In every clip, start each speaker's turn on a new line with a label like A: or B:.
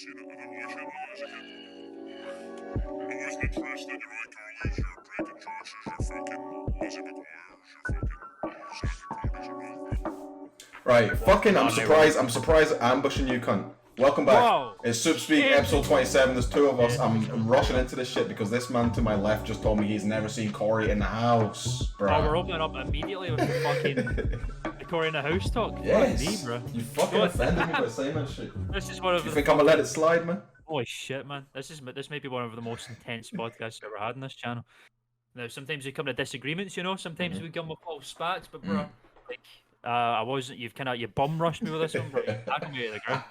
A: seen it. I never watched it when I was a kid. I wasn't interested in your iCarly's, your Drake and Josh's, your fucking Lizzie McGuire's, your fucking Zack and Cody's around.
B: Right, fucking, I'm surprised ambushing you, cunt. Welcome back.
C: Whoa.
B: It's SoopSpeek, episode 27. There's two of us. I'm rushing into this shit because this man to my left just told me he's never seen Cory in the house, bro.
C: Oh, we're opening up immediately with the fucking the Cory in the house talk.
B: Yes.
C: Fuck me, bro.
B: You fucking offended me by saying that shit.
C: This is one of
B: You
C: the
B: think I'm gonna let it slide, man?
C: Holy shit, man. This may be one of the most intense podcasts I've ever had on this channel. Now, sometimes we come to disagreements, you know. Sometimes we come with false spats, but bro, like, you bum rushed me with this one, bro. You tackled me to the ground.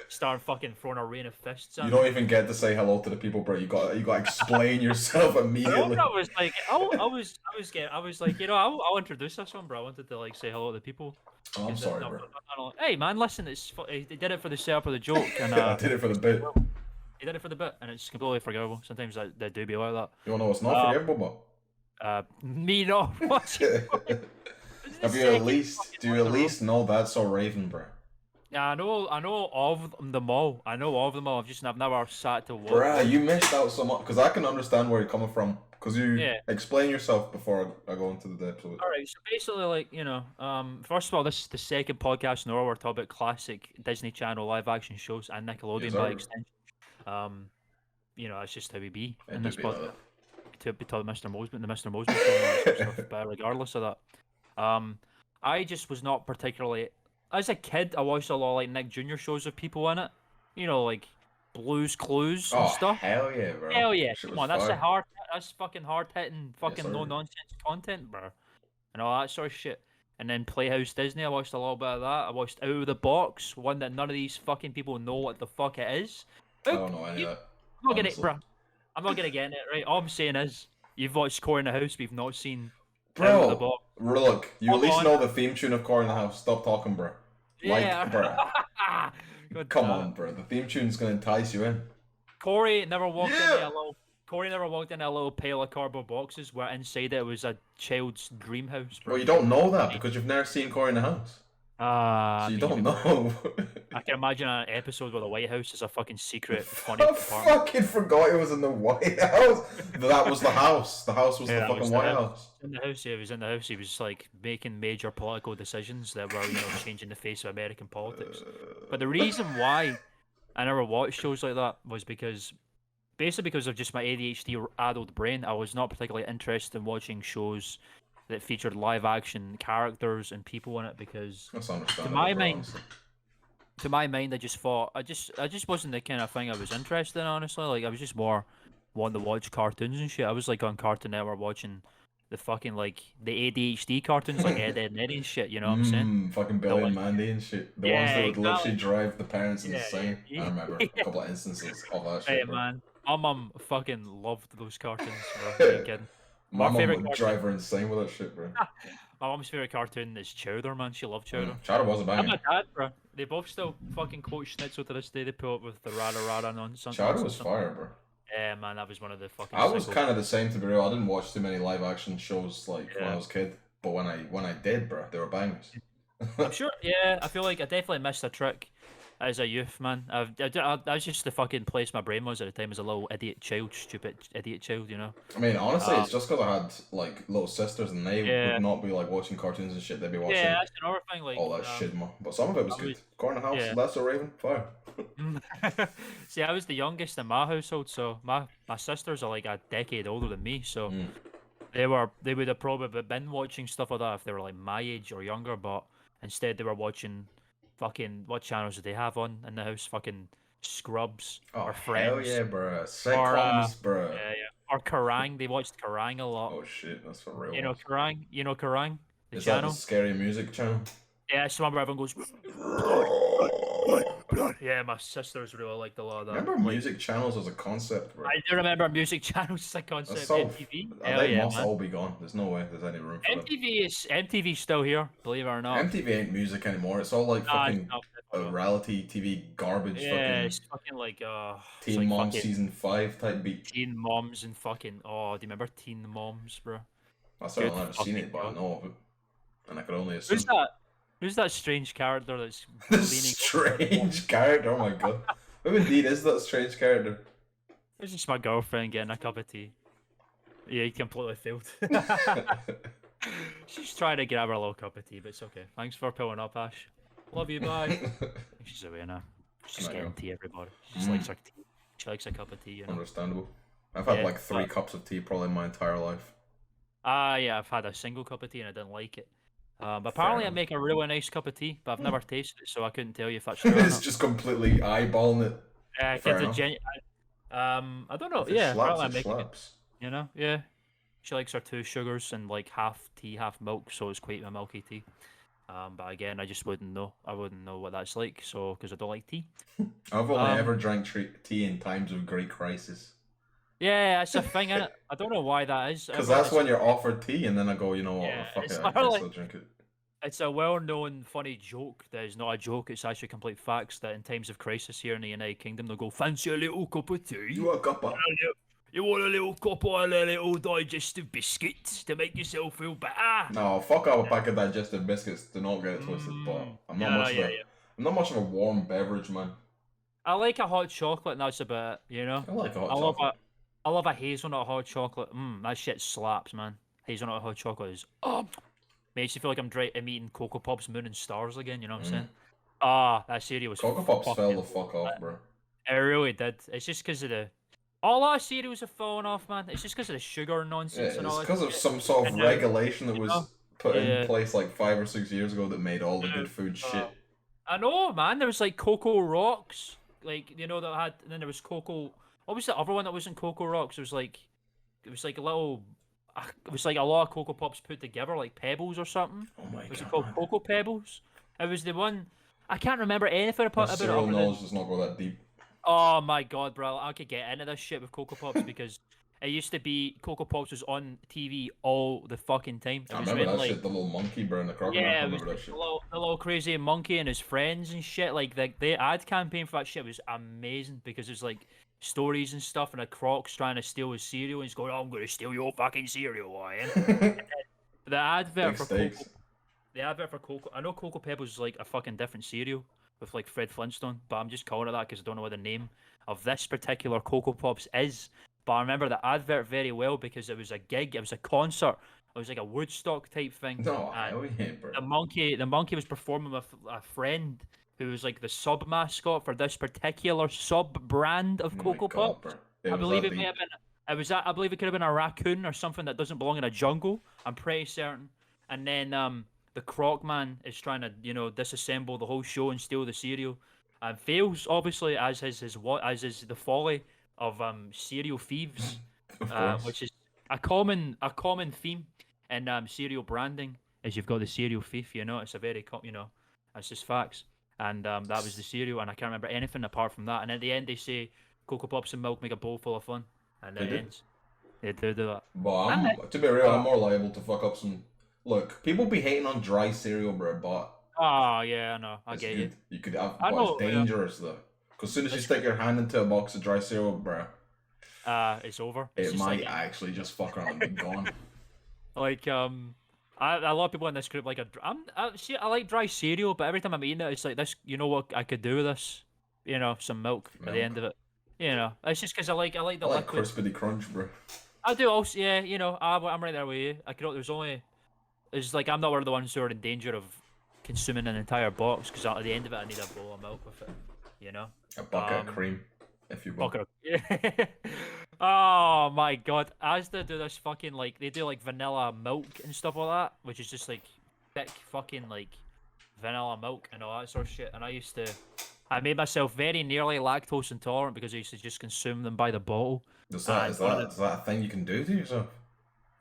C: Start fucking throwing a rain of fists at
B: You
C: me.
B: don't even get to say hello to the people, bro. You got to explain yourself immediately.
C: I was like, you know, I'll introduce this one, bro. I wanted to like say hello to the people.
B: Oh, I'm sorry, bro.
C: Hey, man, listen, he did it for the setup of the joke, and
B: I did it for the bit.
C: he did it for the bit, and it's completely forgivable. Sometimes they do be like that.
B: You wanna know what's not forgivable,
C: Me not watching.
B: Do you at least know That's So Raven, bro?
C: Yeah, I know of them all. I've never sat to watch.
B: Bruh, you missed out so much, because I can understand where you're coming from. Because you explain yourself before I go into the episode.
C: Alright, so basically, like, you know, first of all, this is the second podcast in a row we're talking about classic Disney Channel live action shows and Nickelodeon by extension. You know, that's just how we be in this podcast. To be told Mr. Mosby, the Mr. Mosby stuff, but regardless of that, I just was not particularly. As a kid, I watched a lot of like Nick Jr. shows with people in it. You know, like Blue's Clues and stuff.
B: Hell yeah, bro.
C: Hell yeah!
B: Shit
C: Come on,
B: was fire.
C: that's fucking hard hitting, fucking no nonsense content, bro, and all that sort of shit. And then Playhouse Disney, I watched a little bit of that. I watched Out of the Box, one that none of these fucking people know what the fuck it is.
B: I don't know any of that.
C: I'm not gonna, bro. I'm not gonna get it right. All I'm saying is, you've watched Cory in the House, we've not seen.
B: Bro, look, you at least know the theme tune of Cory in the House. Stop talking, bro.
C: Yeah.
B: Like, bro. Come on, bro. The theme tune's gonna entice you in.
C: Cory never walked into a little pile of cardboard boxes where inside it was a child's dream house, bro.
B: Well, you don't know that because you've never seen Cory in the House. So you don't know.
C: I can imagine an episode where the White House is a fucking secret funny
B: compartment. I fucking forgot it was in the White House. That was the house. The house was the fucking White House.
C: In the house, he was in the house. He was like making major political decisions that were, you know, changing the face of American politics. But the reason why I never watched shows like that was because of just my ADHD addled brain. I was not particularly interested in watching shows that featured live action characters and people in it because
B: that's understandable,
C: to my mind, I just thought I just wasn't the kind of thing I was interested in, honestly. Like, I was just more wanting to watch cartoons and shit. I was like on Cartoon Network watching the fucking like the ADHD cartoons like Ed, Ed and Eddie and shit, you know what I'm saying?
B: Fucking Billy and Mandy and shit. The ones that would literally drive the parents insane. I remember a couple of instances of that shit.
C: Hey, man, my mum fucking loved those cartoons, bro. Are you kidding?
B: My mum would drive her insane with that shit, bro.
C: My mum's favourite cartoon is Chowder, man. She loved Chowder.
B: Chowder was a banger.
C: And my dad, bro. They both still fucking quote Schnitzel to this day. They put up with the rada rada nonsense.
B: Chowder was fire, bro.
C: Yeah, man, that was one of the fucking.
B: I was kind of the same, to be real. I didn't watch too many live action shows like when I was a kid, but when I did, bro, they were bangers.
C: I'm sure. Yeah, I feel like I definitely missed a trick as a youth, man. I was just the fucking place my brain was at the time as a little stupid idiot child, you know.
B: I mean, honestly, it's just because I had like little sisters and they would not be like watching cartoons and shit. They'd be watching
C: that's another thing, like
B: all that shit, man. But some of it was good. Cory in the House, That's So Raven, fire.
C: See, I was the youngest in my household, so my sisters are like a decade older than me, so they would have probably been watching stuff like that if they were like my age or younger, but instead they were watching fucking, what channels did they have on in the house? Fucking Scrubs or Friends.
B: Hell yeah, bro. Sitcoms, bro.
C: Yeah. Or Kerrang. They watched Kerrang a lot.
B: Oh shit, that's for real.
C: You know Kerrang? The
B: Is
C: channel?
B: That the scary music channel?
C: Yeah, it's the one where everyone goes. Yeah, my sisters really liked a lot of that.
B: Remember music channels as a concept, bro?
C: I do remember music channels as a concept. MTV.
B: They must all be gone. There's no way there's any room for
C: MTV's still here, believe it or not.
B: MTV ain't music anymore. It's all like fucking reality TV garbage.
C: Yeah, it's fucking like
B: Teen Mom season 5 type beat.
C: Teen Moms and fucking do you remember Teen Moms, bro?
B: I certainly never seen it, but I know of it, and I could only assume.
C: Who's that strange character that's
B: the strange character? Oh my god! Who indeed is that strange character?
C: It's just my girlfriend getting a cup of tea. Yeah, he completely failed. She's trying to grab her little cup of tea, but it's okay. Thanks for pulling up, Ash. Love you, bye. She's away now. She's just getting tea, everybody. She just likes her tea. She likes a cup of tea, you know.
B: Understandable. I've had like 3 cups of tea probably my entire life.
C: Yeah, I've had a single cup of tea and I didn't like it. But apparently I make a really nice cup of tea, but I've never tasted it, so I couldn't tell you if that's true or
B: It's
C: not.
B: just completely eyeballing it. Fair enough.
C: I don't know.
B: If it
C: Yeah,
B: slaps,
C: apparently
B: it
C: I'm making it.
B: slaps.
C: You know, yeah. She likes her 2 sugars and like half tea, half milk, so it's quite a milky tea. But again, I just wouldn't know. I wouldn't know what that's like, so because I don't like tea.
B: I've only ever drank tea in times of great crisis.
C: Yeah, it's a thing, innit? I don't know why that is.
B: Because that's when you're offered tea, and then I go, you know what,
C: Yeah,
B: fuck
C: it's
B: it, I guess I'll drink it.
C: It's a well-known funny joke that is not a joke, it's actually complete facts that in times of crisis here in the United Kingdom, they'll go, fancy a little cup of tea?
B: You want a cuppa?
C: You want a little cup of a little digestive biscuits to make yourself feel better?
B: No, fuck out a pack of digestive biscuits, do not get it twisted, but I'm not much of a warm beverage, man.
C: I like a hot chocolate, and that's about it, you know?
B: I like a hot chocolate.
C: I love a hazelnut hot chocolate. That shit slaps, man. Hazelnut hot chocolate is makes you feel like I'm eating Cocoa Pops, Moon and Stars again. You know what I'm saying? That cereal was
B: Cocoa Pops fell the fuck off, bro.
C: It really did. It's just because of all our cereals have fallen off, man. It's just because of the sugar nonsense and all that.
B: It's because of some sort of regulation that was put in place like 5 or 6 years ago that made all the good food shit. I
C: know, man. There was like Cocoa Rocks, like that had, and then there was Cocoa. What was the other one that wasn't Cocoa Rocks? It was like a little. It was like a lot of Cocoa Pops put together, like Pebbles or something.
B: Oh my god!
C: Was it called Cocoa Pebbles? It was the one. I can't remember anything about it.
B: Cereal knowledge does not go that deep.
C: Oh my god, bro! I could get into this shit with Cocoa Pops because it used to be Cocoa Pops was on TV all the fucking time.
B: I remember that shit. The little monkey, bro, and the crocodile.
C: Yeah, it was the little crazy monkey and his friends and shit. Like the ad campaign for that shit was amazing because it's like stories and stuff, and a croc's trying to steal his cereal, and he's going, "Oh, I'm gonna steal your fucking cereal, I am." The advert for Cocoa, I know Cocoa Pebbles is like a fucking different cereal with like Fred Flintstone, but I'm just calling it that because I don't know what the name of this particular Cocoa Pops is. But I remember the advert very well because it was a gig, it was a concert, it was like a Woodstock type thing.
B: No, bro.
C: The monkey was performing with a friend who was like the sub mascot for this particular sub brand of Cocoa Pops. I believe it may have been. I believe it could have been a raccoon or something that doesn't belong in a jungle. I'm pretty certain. And then the Croc Man is trying to disassemble the whole show and steal the cereal, and fails obviously as is the folly of cereal thieves, which is a common theme in cereal branding. Is you've got the cereal thief. It's a very it's just facts. And that was the cereal, and I can't remember anything apart from that. And at the end, they say Cocoa Pops and milk make a bowl full of fun, and it ends. They do that.
B: But to be real, I'm more liable to fuck up some. Look, people be hating on dry cereal, bro, but.
C: Oh yeah, I know. I get
B: good.
C: you.
B: You could have. It's dangerous though, because as soon as you stick your hand into a box of dry cereal, bro.
C: It's over.
B: It might actually just fuck around and be gone.
C: Like a lot of people in this group like I like dry cereal, but every time I'm eating it, it's like this. You know what I could do with this? Some milk at the end of it. It's just because I like the liquid.
B: Crispity Crunch, bro.
C: I do also, yeah. I'm right there with you. It's like I'm not one of the ones who are in danger of consuming an entire box because at the end of it, I need a bowl of milk with it.
B: A bucket of cream, if you want.
C: Oh my god, Asda do this fucking they do like vanilla milk and stuff like that, which is just like thick fucking like vanilla milk and all that sort of shit. And I made myself very nearly lactose intolerant because I used to just consume them by the bottle.
B: Is that a thing you can do to yourself?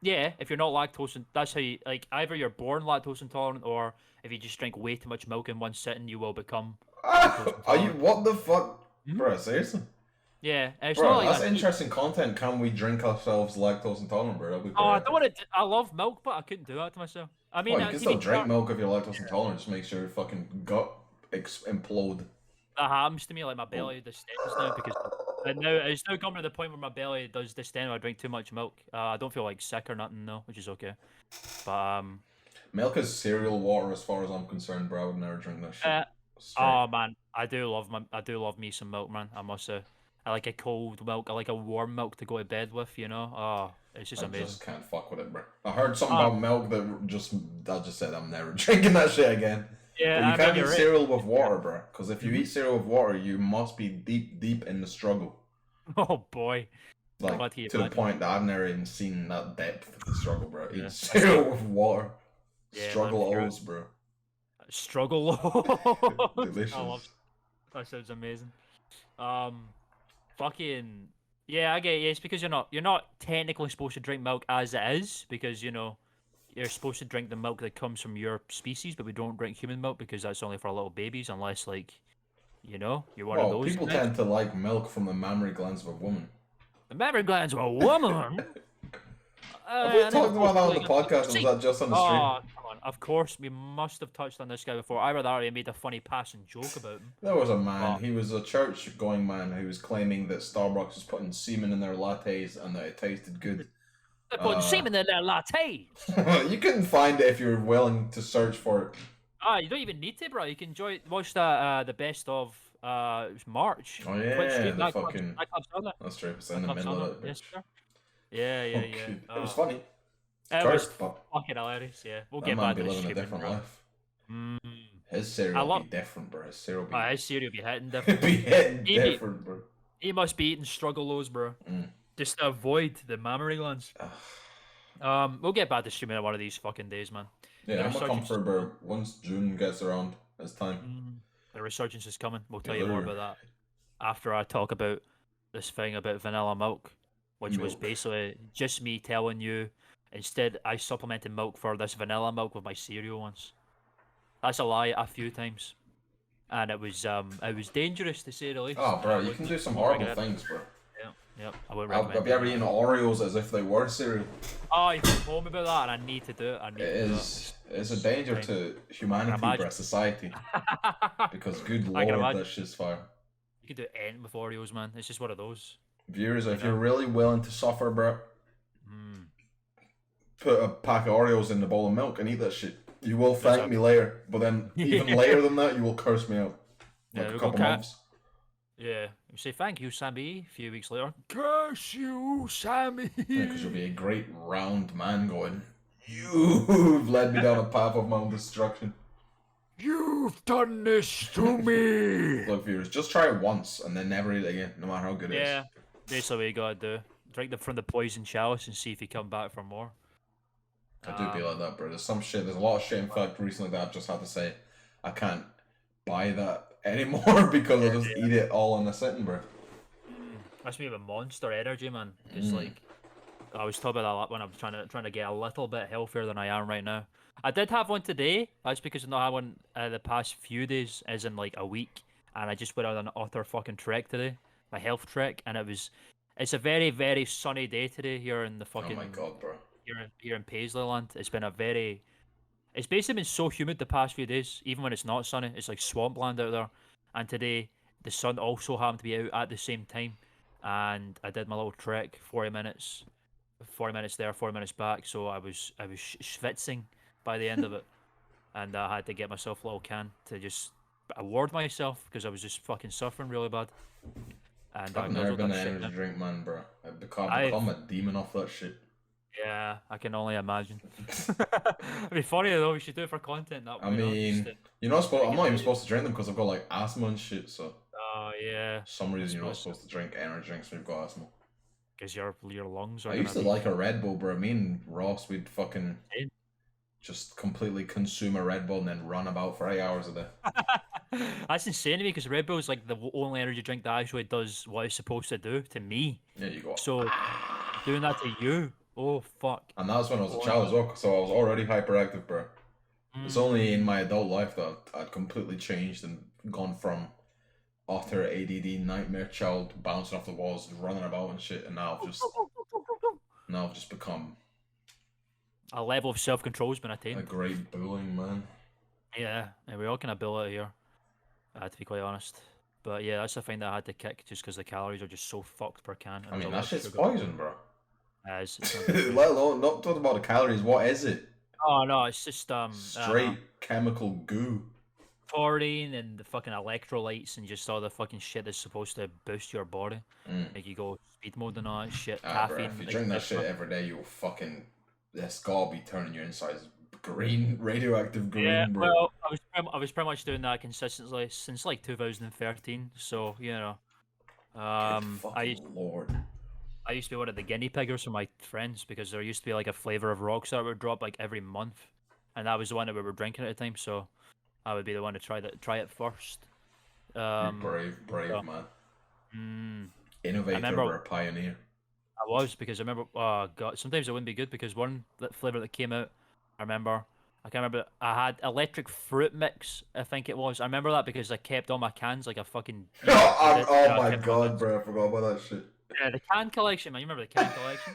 C: Yeah, if you're not lactose, that's how you either you're born lactose intolerant, or if you just drink way too much milk in one sitting, you will become.
B: Are you? What the fuck, bro? Seriously?
C: Yeah, it's
B: bro,
C: not like
B: that's interesting content. Can we drink ourselves lactose intolerant, bro?
C: I don't want to. I love milk, but I couldn't do that to myself. I mean,
B: you can still drink milk if you're lactose intolerant. Just make sure your fucking gut implode.
C: That happens to me. Like my belly distends now because it's now coming to the point where my belly does distend when I drink too much milk. I don't feel like sick or nothing though, which is okay. But
B: milk is cereal water as far as I'm concerned, bro. I would never drink that shit. Straight.
C: Oh man, I do love me some milk, man. I must say, I like a cold milk. I like a warm milk to go to bed with. You know, it's just
B: I
C: amazing.
B: just can't fuck with it, bro. I heard something about milk that I just said I'm never drinking that shit again.
C: Yeah,
B: But you can't eat
C: you're right.
B: cereal with water, bro. Because if you eat cereal with water, you must be deep in the struggle.
C: Oh boy.
B: Like, to the point that I've never even seen that depth of the struggle, bro.
C: Yeah.
B: Eat cereal with water.
C: Yeah,
B: Struggle
C: man,
B: O's, bro.
C: Struggle.
B: Delicious.
C: I love that. Sounds amazing. Fucking yeah, I get you. It's because you're not technically supposed to drink milk as it is, because you know you're supposed to drink the milk that comes from your species, but we don't drink human milk because that's only for little babies, unless like you know you're one of those.
B: People tend to like milk from the mammary glands of a woman.
C: The mammary glands of a woman.
B: Have we talked about that on the podcast, or was that just on the stream?
C: Oh, come on. Of course, we must have touched on this guy before. Either that or he made a funny passing joke about him.
B: There was a man, he was a church-going man who was claiming that Starbucks was putting semen in their lattes and that it tasted good.
C: They're putting semen in their lattes.
B: You couldn't find it if you're willing to search for it.
C: You don't even need to, bro. You can watch that the best of it was March.
B: Oh yeah, the fucking... That's true, it's in the middle of it.
C: Yes, sir. Yeah.
B: It was funny.
C: It was fucking hilarious, yeah. We'll get back to the
B: living a different life. His cereal would be different, bro. His cereal
C: would be hitting different.
B: Different, bro.
C: He must be eating struggle-os, bro. Just to avoid the mammary glands. We'll get back to streaming one of these fucking days, man.
B: Yeah, I'm gonna come for, bro. Once June gets around, it's time.
C: The resurgence is coming. We'll tell you more about that after I talk about this thing about vanilla milk, which was basically just me telling you. Instead, I supplemented milk for this vanilla milk with my cereal once. That's a lie a few times, and it was dangerous to say the least.
B: Oh, bro, you can do some horrible things, bro.
C: Yep. I would recommend.
B: Have you ever eaten Oreos as if they were cereal?
C: Oh, you told me about that, and I need to do it.
B: It's a danger to humanity, bro, society. Because good lord, that shit's fire.
C: You could do anything with Oreos, man. It's just one of those.
B: Viewers, if you're really willing to suffer, bro, put a pack of Oreos in a bowl of milk and eat that shit. You will thank me later, but then even later than that, you will curse me out. Like a couple months.
C: Yeah, you say thank you, Sammy. A few weeks later, curse you, Sammy.
B: Yeah, because you'll be a great round man going, you've led me down a path of my own destruction.
C: You've done this to me.
B: Look, viewers, just try it once and then never eat it again, no matter how good it is.
C: Yeah, that's what you gotta do. Drink from the poison chalice and see if you come back for more.
B: I do be like that, bro. There's a lot of shit, in fact, recently that I've just had to say, I can't buy that anymore because I just eat it all in a sitting, bro.
C: That's me with Monster Energy, man. It's like, I was talking about that when I was trying to get a little bit healthier than I am right now. I did have one today. That's because I've not had one the past few days, as in like a week. And I just went on an utter fucking trek today, my health trek, and it's a very, very sunny day today here in the fucking...
B: Oh my god, bro.
C: Here in Paisleyland. It's basically been so humid the past few days, even when it's not sunny. It's like swampland out there. And today, the sun also happened to be out at the same time. And I did my little trek, 40 minutes there, 40 minutes back. So I was schwitzing by the end of it. And I had to get myself a little can to just award myself because I was just fucking suffering really bad. And
B: I've never been an energy drink man, bro. I've become a demon off that shit.
C: Yeah, I can only imagine. It'd be funny though. We should do it for content. That
B: I mean, I'm not even supposed to drink them because I've got like asthma and shit. So.
C: Oh yeah.
B: For some reason you're not supposed to drink energy drinks when you've got asthma.
C: Because your lungs are.
B: I used to like a Red Bull, bro. Me and Ross, we'd fucking just completely consume a Red Bull and then run about for 8 hours a day.
C: That's insane to me because Red Bull is like the only energy drink that actually does what it's supposed to do to me.
B: Yeah, you go.
C: So doing that to you. Oh fuck!
B: And that was when I was a child as well, so I was already hyperactive, bro. It's only in my adult life that I'd completely changed and gone from utter ADD nightmare child bouncing off the walls, running about and shit, and now I've just become
C: a level of self-control has been attained.
B: A great bullying man.
C: Yeah, and we all kind of build it here. To be quite honest, but yeah, that's the thing that I had to kick just because the calories are just so fucked per can.
B: I mean, that shit's poison, bro.
C: Let
B: alone not talking about the calories. What is it?
C: Oh no, it's just
B: straight chemical goo.
C: taurine and the fucking electrolytes and just all the fucking shit that's supposed to boost your body. Like you go speed mode and all that shit,
B: Bro, if
C: caffeine.
B: you drink that shit every day, you'll fucking. That's gotta be turning your insides green, radioactive green,
C: Yeah,
B: bro.
C: well, I was pretty much doing that consistently since like 2013. So you know,
B: Lord.
C: I used to be one of the guinea piggers for my friends because there used to be like a flavor of rocks that would drop like every month, and that was the one that we were drinking at the time. So I would be the one to try it first.
B: You're brave
C: So,
B: man. Innovator
C: remember-
B: or a pioneer.
C: I was because I remember. Oh god, sometimes it wouldn't be good because one flavor that came out, I can't remember. I had electric fruit mix. I think it was. I remember that because I kept all my cans like a fucking.
B: Oh my god, bro! I forgot about that shit.
C: Yeah, the can collection, man. You remember the can collection?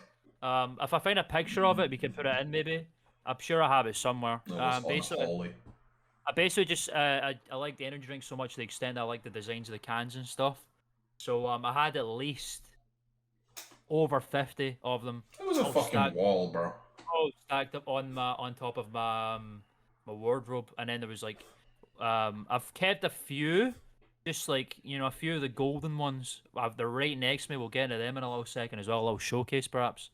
C: If I find a picture of it, we can put it in maybe. I'm sure I have it somewhere.
B: No, it's
C: Basically,
B: unholy.
C: I basically just I like the energy drink so much to the extent I like the designs of the cans and stuff. So I had at least over 50 of them.
B: It was a fucking wall, bro.
C: All stacked up on top of my my wardrobe, and then there was like I've kept a few, just like a few of the golden ones. They're right next to me. We'll get into them in a little second as well. A little showcase perhaps.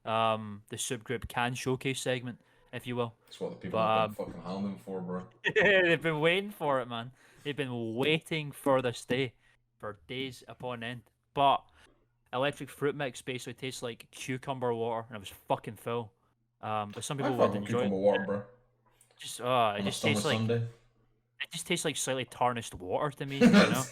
C: The Soop Groop can showcase segment, if you will.
B: That's what the people have been fucking hounding for, bro.
C: They've been waiting for it, man. They've been waiting for this day for days upon end. But electric fruit mix basically tastes like cucumber water, and it was fucking full. But some people would enjoy
B: cucumber
C: it.
B: water, bro.
C: Just
B: On
C: it
B: a
C: just
B: summer
C: tastes like
B: Sunday.
C: it just tastes like slightly tarnished water to me. You know,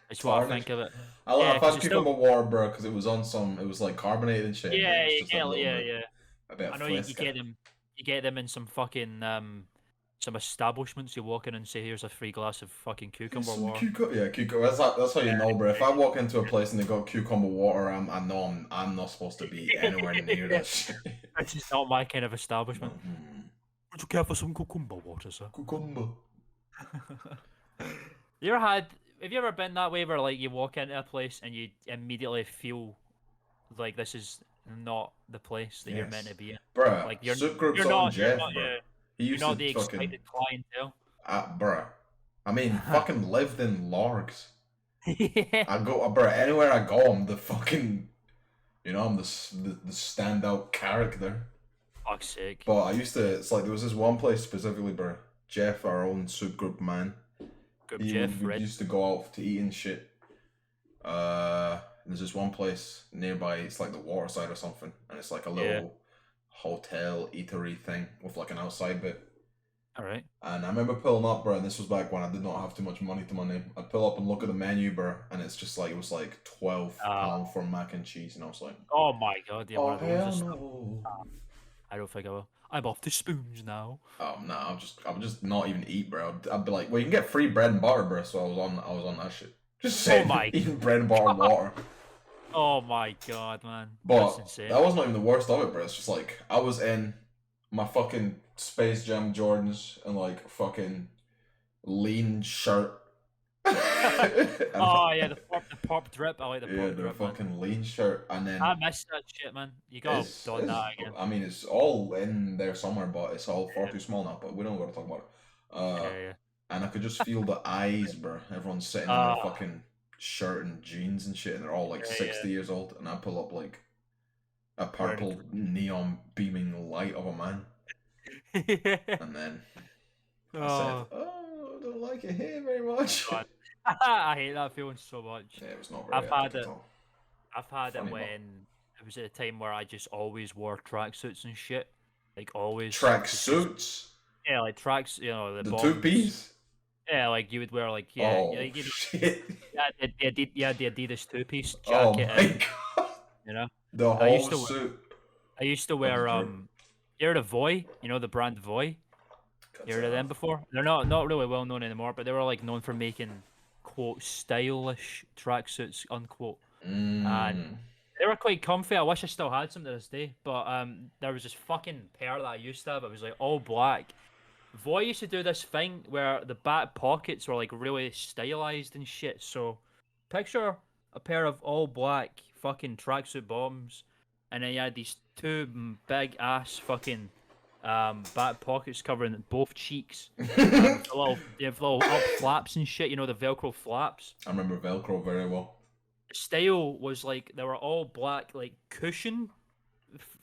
C: it's what I think of it.
B: I've had cucumber water, bro, because it was on some. It was like carbonated and shit.
C: Yeah,
B: yeah.
C: I know you get them. You get them in some fucking some establishments. You walk in and say, "Here's a free glass of fucking cucumber water."
B: Cucumber. That's how you know, bro. If I walk into a place and they got cucumber water, I know I'm not supposed to be anywhere near that shit.
C: That's just not my kind of establishment. Would you care for some cucumber water, sir?
B: Cucumber.
C: Have you ever been that way where like you walk into a place and you immediately feel like this is not the place that you're meant to be in?
B: Bruh,
C: like
B: Soop Group's on Jeff, bro. He used
C: you're not
B: to
C: the
B: fucking...
C: expected clientele.
B: Bruh. I mean, fucking lived in Largs.
C: Yeah.
B: I go, bruh, anywhere I go, I'm the fucking... I'm the standout character.
C: Fuck's sake.
B: But I used to... It's like, there was this one place specifically, bruh. Jeff, our own Soop Group man. We used to go out to eat and shit. There's this one place nearby, it's like the waterside or something, and it's like a little hotel eatery thing with like an outside bit.
C: Alright.
B: And I remember pulling up, bro, and this was back when I did not have too much money to my name. I'd pull up and look at the menu, bro, and it's just like, it was like £12 for mac and cheese, and I was like,
C: oh my god, yeah, one of those.
B: No.
C: I don't think I will. I'm off to spoons now.
B: Oh no, I would just not even eat, bro. I'd be like, well, you can get free bread and butter, bro. So I was on that shit. Just saying, eating bread and butter and water.
C: Oh my god, man.
B: But
C: that's insane.
B: that wasn't even the worst of it, bro. It's just like I was in my fucking Space Jam Jordans and like fucking lean shirt.
C: Oh yeah, the pop drip. I like the pop drip.
B: Yeah, the fucking lean shirt, and then
C: I miss that shit, man. You gotta don that again.
B: I mean, it's all in there somewhere, but it's all far too small now. But we don't gotta talk about it. And I could just feel the eyes, bro. Everyone's sitting in their fucking shirt and jeans and shit, and they're all like 60 years old, and I pull up like a purple neon beaming light of a man, and then I said, "Oh, I don't like it here very much."
C: God. I hate that feeling so much.
B: Yeah, it was not very
C: I've had it when it was at a time where I just always wore tracksuits and shit. Like always.
B: Tracksuits?
C: Yeah, like tracks, the
B: two-piece?
C: Yeah, like you would wear like
B: shit.
C: Yeah, the Adidas two-piece jacket.
B: Oh my god.
C: You know?
B: The whole suit.
C: I used to wear you heard of Voy? You know the brand Voy? You heard of them before? They're not really well known anymore, but they were like known for making quote stylish tracksuits unquote. And they were quite comfy. I wish I still had some to this day, but there was this fucking pair that I used to have. It was like all black. Voy used to do this thing where the back pockets were like really stylized and shit. So picture a pair of all black fucking tracksuit bottoms, and then you had these two big ass fucking back pockets covering both cheeks. You have little up flaps and shit. You know the Velcro flaps.
B: I remember Velcro very well.
C: The style was like they were all black, like cushion.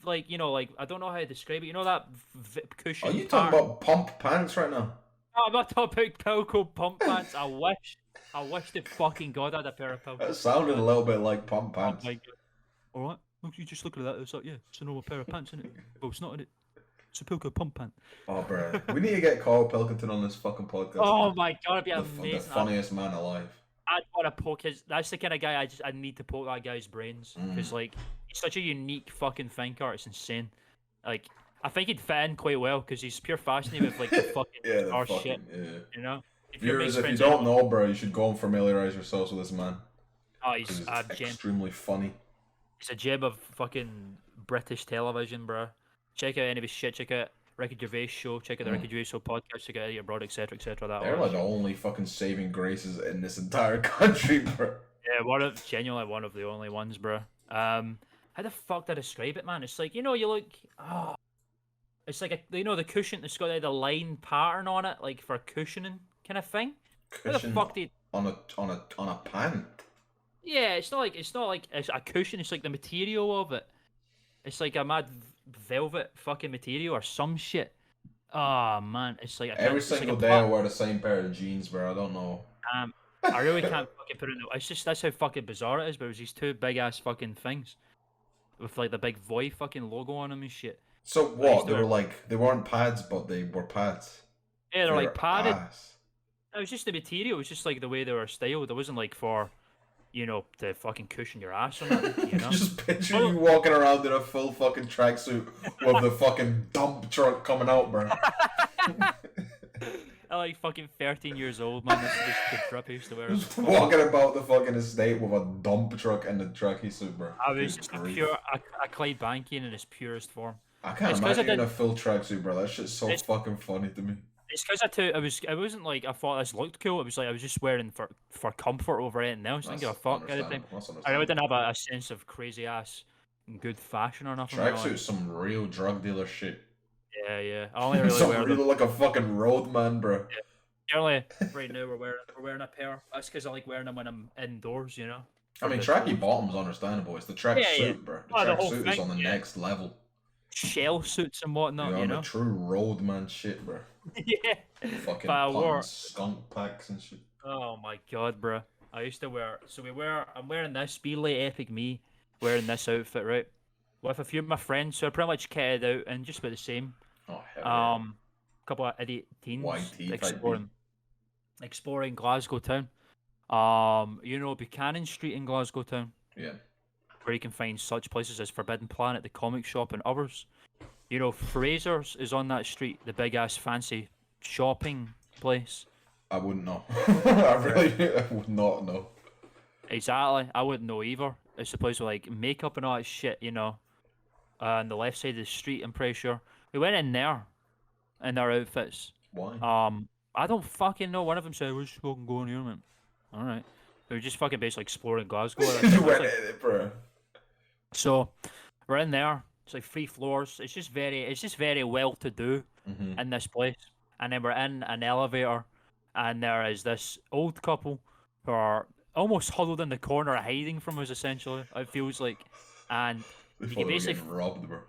C: Like like I don't know how to describe it. You know that cushion.
B: Are you talking about pump pants right now?
C: No, I'm not talking about Velcro pump pants. I wish to fucking God I had a pair of Velcro.
B: That sounded a little bit like pump pants.
C: Oh my God. All right, look, you just look at that. It's like, yeah, it's a normal pair of pants, isn't it? Well, it's not, is it? It's a Velcro pump pant.
B: Oh, bro, we need to get Carl Pilkington on this fucking podcast.
C: Oh my God, it'd be
B: the
C: amazing.
B: funniest man alive.
C: I'd want to poke his. That's the kind of guy I need to poke that guy's brains because like he's such a unique fucking thinker. It's insane. Like I think he'd fit in quite well because he's pure fascinating with like the fucking our shit.
B: Yeah.
C: You know.
B: Viewers, if you don't know, bro, you should go and familiarize yourselves with this man.
C: Oh, he's a gem.
B: Extremely funny.
C: He's a gem of fucking British television, bro. Check out any of his shit. Check out Ricky Gervais show. Check out the Ricky Gervais show podcast. Check out Eddie Abroad, etc., etc.
B: They're like the only fucking saving graces in this entire country, bro.
C: Yeah, genuinely one of the only ones, bro. How the fuck do I describe it, man? It's like you look. Oh, it's like the cushion that's got the line pattern on it, like for cushioning kind of thing.
B: Cushion
C: How the fuck did
B: on a pant?
C: Yeah, it's not like it's a cushion. It's like the material of it. It's like a mad velvet fucking material or some shit. Oh man, it's like
B: every single day I wear the same pair of jeans, bro. I don't know.
C: I really can't fucking put it. It's just that's how fucking bizarre it is. But it was these two big ass fucking things with like the big Voy fucking logo on them and shit.
B: So what? They weren't pads, but they were pads.
C: Yeah, they're like padded. It was just the material. It was just like the way they were styled. It wasn't like for, to fucking cushion your ass or nothing. You know?
B: Just picture you walking around in a full fucking tracksuit with the fucking dump truck coming out, bro.
C: I'm like fucking 13 years old, man. This is just the trip I used to wear.
B: Just walking about the fucking estate with a dump truck and the tracky suit, bro.
C: I was just a Clyde Banking in its purest form.
B: I can't imagine in a full tracksuit, bro. That shit's so fucking funny to me.
C: It's because it wasn't like I thought this looked cool. It was like I was just wearing for comfort over anything else. I didn't give a fuck at the time. I really didn't have a sense of crazy ass good fashion or nothing.
B: Tracksuit's some real drug dealer shit.
C: Yeah. I only really wear them.
B: Like a fucking roadman, bro.
C: Yeah. Generally, right now we're wearing a pair. That's because I like wearing them when I'm indoors, you know.
B: I mean, tracky bottom's understandable. It's the tracksuit, bro. The tracksuit is on the next level.
C: Shell suits and whatnot, you know.
B: True roadman shit, bro.
C: Yeah.
B: Fucking skunk packs and shit.
C: Oh my God, bro. I used to wear. So I'm wearing this. Be like epic me, wearing this outfit, right? With a few of my friends, so I pretty much kitted out and just about the same.
B: Oh hell yeah.
C: Couple of idiot teens
B: exploring
C: Glasgow town. Buchanan Street in Glasgow town.
B: Yeah.
C: Where you can find such places as Forbidden Planet, the comic shop, and others. Fraser's is on that street, the big ass fancy shopping place.
B: I wouldn't know. I would not know.
C: Exactly, I wouldn't know either. It's the place with like makeup and all that shit, on the left side of the street. I'm pretty sure we went in there, in our outfits.
B: Why?
C: I don't fucking know. One of them said, "We're just fucking going here, man." All right, we were just fucking basically exploring Glasgow.
B: You went in it, bro.
C: So we're in there. It's like 3 floors. It's just very well to do in this place. And then we're in an elevator, and there is this old couple who are almost huddled in the corner, hiding from us. Essentially, it feels like, and you can basically
B: robbed, bro.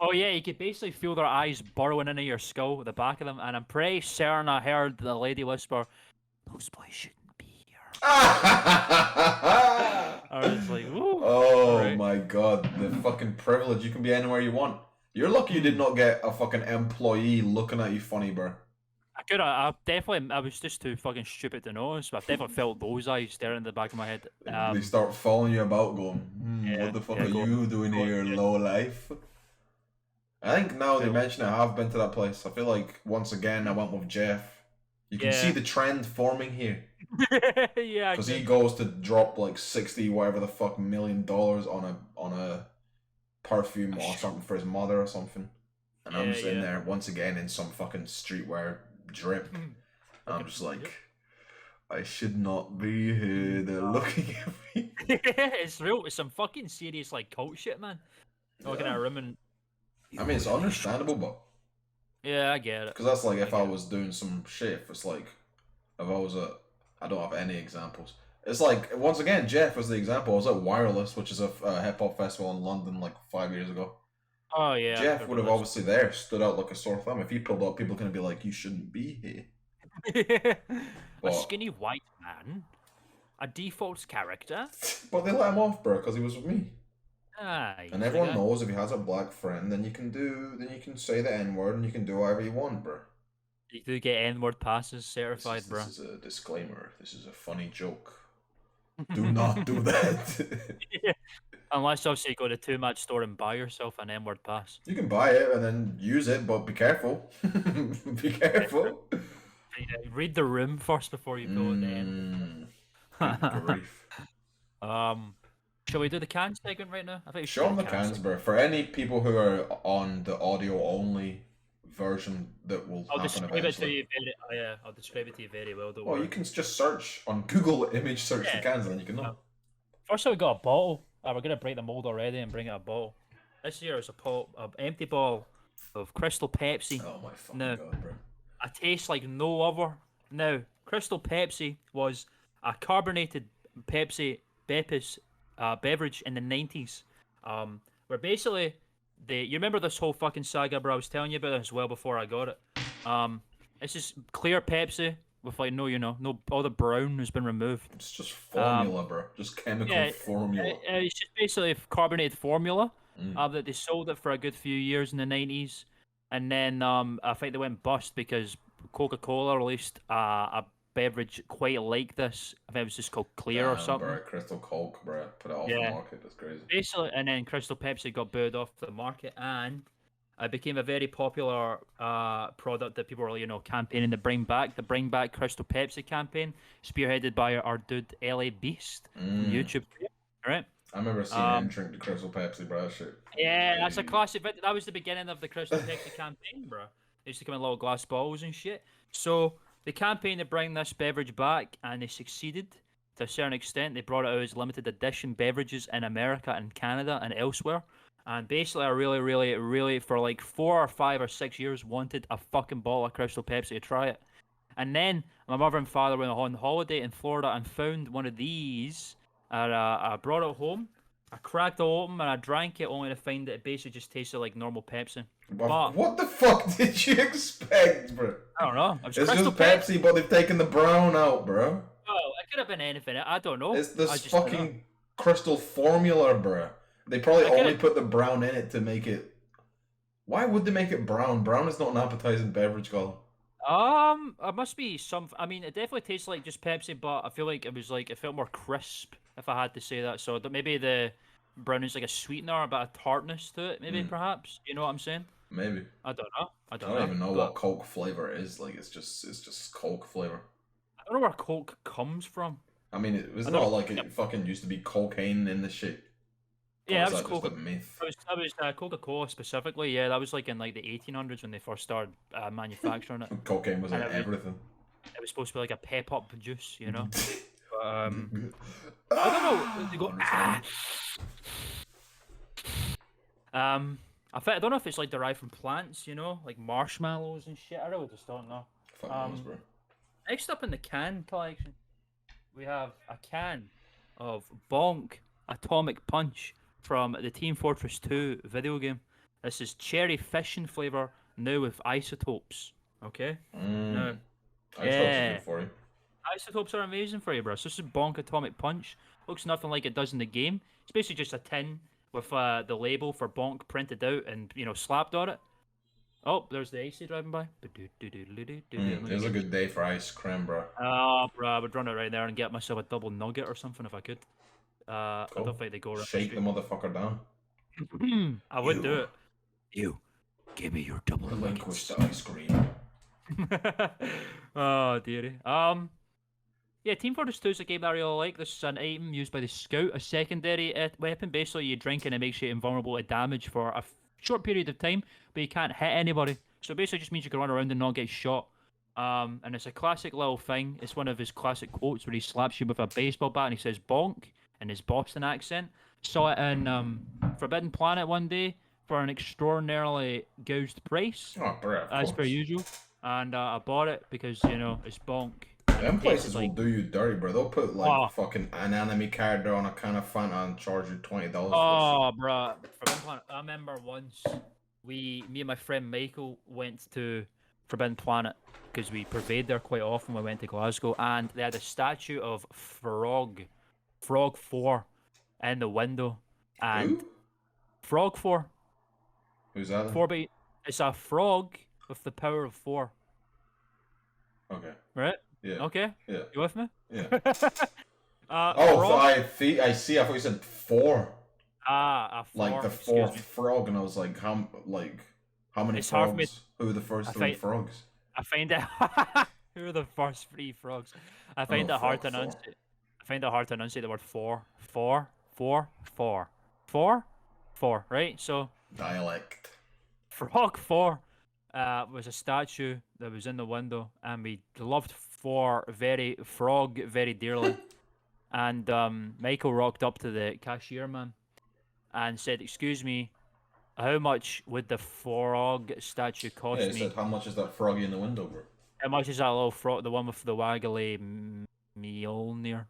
C: Oh yeah, you could basically feel their eyes burrowing into your skull, the back of them, and I'm pretty certain I heard the lady whisper, "Those boys shouldn't be here." I was like, "Ooh."
B: Oh right. My God, the fucking privilege! You can be anywhere you want. You're lucky you did not get a fucking employee looking at you funny, bro.
C: I was just too fucking stupid to notice, but I definitely felt those eyes staring in the back of my head.
B: They start following you about, going, "What the fuck are you doing here, low life?" I think now they mention it, I have been to that place. I feel like once again I went with Jeff. You can see the trend forming here.
C: Yeah,
B: because he goes to drop like $60 whatever the fuck $1 million on a perfume or something for his mother or something, and I'm just in there once again in some fucking streetwear drip. I'm just like, I should not be here. They're looking at me.
C: It's real. It's some fucking serious like cult shit, man. Looking at a room and.
B: I mean, it's understandable, but
C: Yeah, I get it.
B: Because that's like if I was doing some shit. If it's like if I was I don't have any examples. It's like once again, Jeff was the example. I was at Wireless, which is a hip hop festival in London, like 5 years ago.
C: Oh yeah.
B: Jeff would have obviously there stood out like a sore thumb. If he pulled up, people are gonna be like, "You shouldn't be here."
C: A skinny white man, a default character.
B: But they let him off, bro, because he was with me.
C: Ah,
B: And everyone knows if he has a black friend, then you can say the N word and you can do whatever you want, bro.
C: You do get N-word passes certified, bro.
B: This is a disclaimer. This is a funny joke. Do not do that.
C: Yeah. Unless obviously you go to Too Mad store and buy yourself an N-word pass.
B: You can buy it and then use it, but be careful. Be careful.
C: Read the room first before you go in the N.
B: Grief.
C: Shall we do the cans segment right now? I think
B: show them the cans, bro. For any people who are on the audio only version, that will happen eventually.
C: I'll describe it to you very well.
B: Well, you can just search on Google image search the cans, and then you can know.
C: First, we got a bottle. We're gonna break the mold already and bring out a bottle. This year is an empty bottle of Crystal Pepsi.
B: Oh my fucking god, bro!
C: A taste like no other. Now, Crystal Pepsi was a carbonated Pepsi beverage in the 90s, where basically you remember this whole fucking saga, bro? I was telling you about this well before I got it. It's just clear Pepsi with like no all the brown has been removed.
B: It's just formula, bro. Just chemical formula.
C: It's just basically carbonated formula. That they sold it for a good few years in the 90s, and then I think they went bust because Coca-Cola released a beverage quite like this. I think it was just called Clear or something.
B: Bro, Crystal Coke, bro. Put it off the market. That's crazy. Basically,
C: and then Crystal Pepsi got booed off the market, and it became a very popular product that people were, campaigning to bring back. The Bring Back Crystal Pepsi campaign, spearheaded by our dude LA Beast from YouTube. Right?
B: I remember seeing him drink the Crystal Pepsi, bro. Shit.
C: Yeah, that's a classic. That was the beginning of the Crystal Pepsi campaign, bro. They used to come in little glass bottles and shit. So they campaigned to bring this beverage back, and they succeeded to a certain extent. They brought it out as limited edition beverages in America and Canada and elsewhere. And basically, I really, for like 4 or 5 or 6 years, wanted a fucking bottle of Crystal Pepsi to try it. And then my mother and father went on holiday in Florida and found one of these. I brought it home. I cracked it open and I drank it, only to find that it basically just tasted like normal Pepsi.
B: But what the fuck did you expect, bro?
C: I don't know.
B: It's just Pepsi, but they've taken the brown out, bro.
C: Oh, it could have been anything. I don't know.
B: It's this fucking crystal formula, bro. They probably only put the brown in it to make it. Why would they make it brown? Brown is not an appetizing beverage color.
C: It must be some. I mean, it definitely tastes like just Pepsi, but I feel like it felt more crisp, if I had to say that. So maybe the brown is like a sweetener, a bit of tartness to it. Maybe perhaps. You know what I'm saying?
B: Maybe.
C: I don't know. I don't
B: even know what Coke flavor is. Like it's just Coke flavor.
C: I don't know where Coke comes from.
B: I mean, it was not like it fucking used to be cocaine in the shit.
C: Yeah, that was Coca.
B: Just a myth?
C: That was Coca-Cola specifically. Yeah, that was like in like the 1800s when they first started manufacturing it.
B: Cocaine was in everything.
C: It was supposed to be like a pep-up juice, you know. But, I don't know. They go. I don't know if it's like derived from plants, like marshmallows and shit. I really just don't know.
B: Fuck knows, bro.
C: Next up in the can collection, we have a can of Bonk Atomic Punch from the Team Fortress 2 video game. This is cherry fishing flavor, now with isotopes. Okay?
B: Isotopes are good for you.
C: Isotopes are amazing for you, bro. So this is Bonk Atomic Punch. Looks nothing like it does in the game. It's basically just a tin with the label for Bonk printed out and, slapped on it. Oh, there's the AC driving by.
B: It's a good day for ice cream, bro.
C: Oh, bro, I would run it right there and get myself a double nugget or something if I could. Cool. I don't think they go around.
B: Shake the motherfucker down.
C: I would do it. You, give me your double nugget.
B: Relinquish the ice cream.
C: Oh, dearie. Yeah, Team Fortress 2 is a game that I really like. This is an item used by the Scout, a secondary weapon. Basically, you drink and it makes you invulnerable to damage for a short period of time, but you can't hit anybody. So basically, it just means you can run around and not get shot. And it's a classic little thing. It's one of his classic quotes where he slaps you with a baseball bat and he says "bonk" in his Boston accent. Saw it in Forbidden Planet one day for an extraordinarily gouged price,
B: Oh, bro, of
C: as per
B: course.
C: usual. And I bought it because it's bonk. And
B: Them
C: it
B: places
C: tasted like,
B: will do you dirty, bro. They'll put like
C: oh,
B: fucking an anime character on a can of Fanta and charge you $20 for
C: oh, bruh. Forbidden Planet. I remember once me and my friend Michael went to Forbidden Planet because we purveyed there quite often when we went to Glasgow, and they had a statue of Frog 4, in the window,
B: shit.
C: and
B: Who?
C: Frog 4,
B: Who's that? Then?
C: 4 by it's a frog with the power of 4.
B: Okay.
C: Right?
B: Yeah.
C: Okay.
B: Yeah.
C: You with me?
B: Yeah.
C: Oh,
B: Frog. I see. I thought you said 4.
C: A 4.
B: Like the
C: excuse
B: 4th
C: me.
B: frog, and I was like, how many
C: It's hard for me-
B: frogs? Who are the first
C: I
B: 3
C: find-
B: frogs?
C: I find it. Who are the first 3 frogs? I find
B: Oh,
C: it hard to
B: frog 4.
C: enunciate. I find it hard to enunciate the word 4. 4, 4, 4, 4, 4. Right. So
B: Dialect.
C: Frog 4 was a statue that was in the window, and we loved Frog very dearly. And Michael rocked up to the cashier man and said, "Excuse me, how much would the frog statue cost
B: Yeah, he
C: me?
B: said, how much is that froggy in the window, bro?
C: How much is that little frog, the one with the waggly Mjolnir?"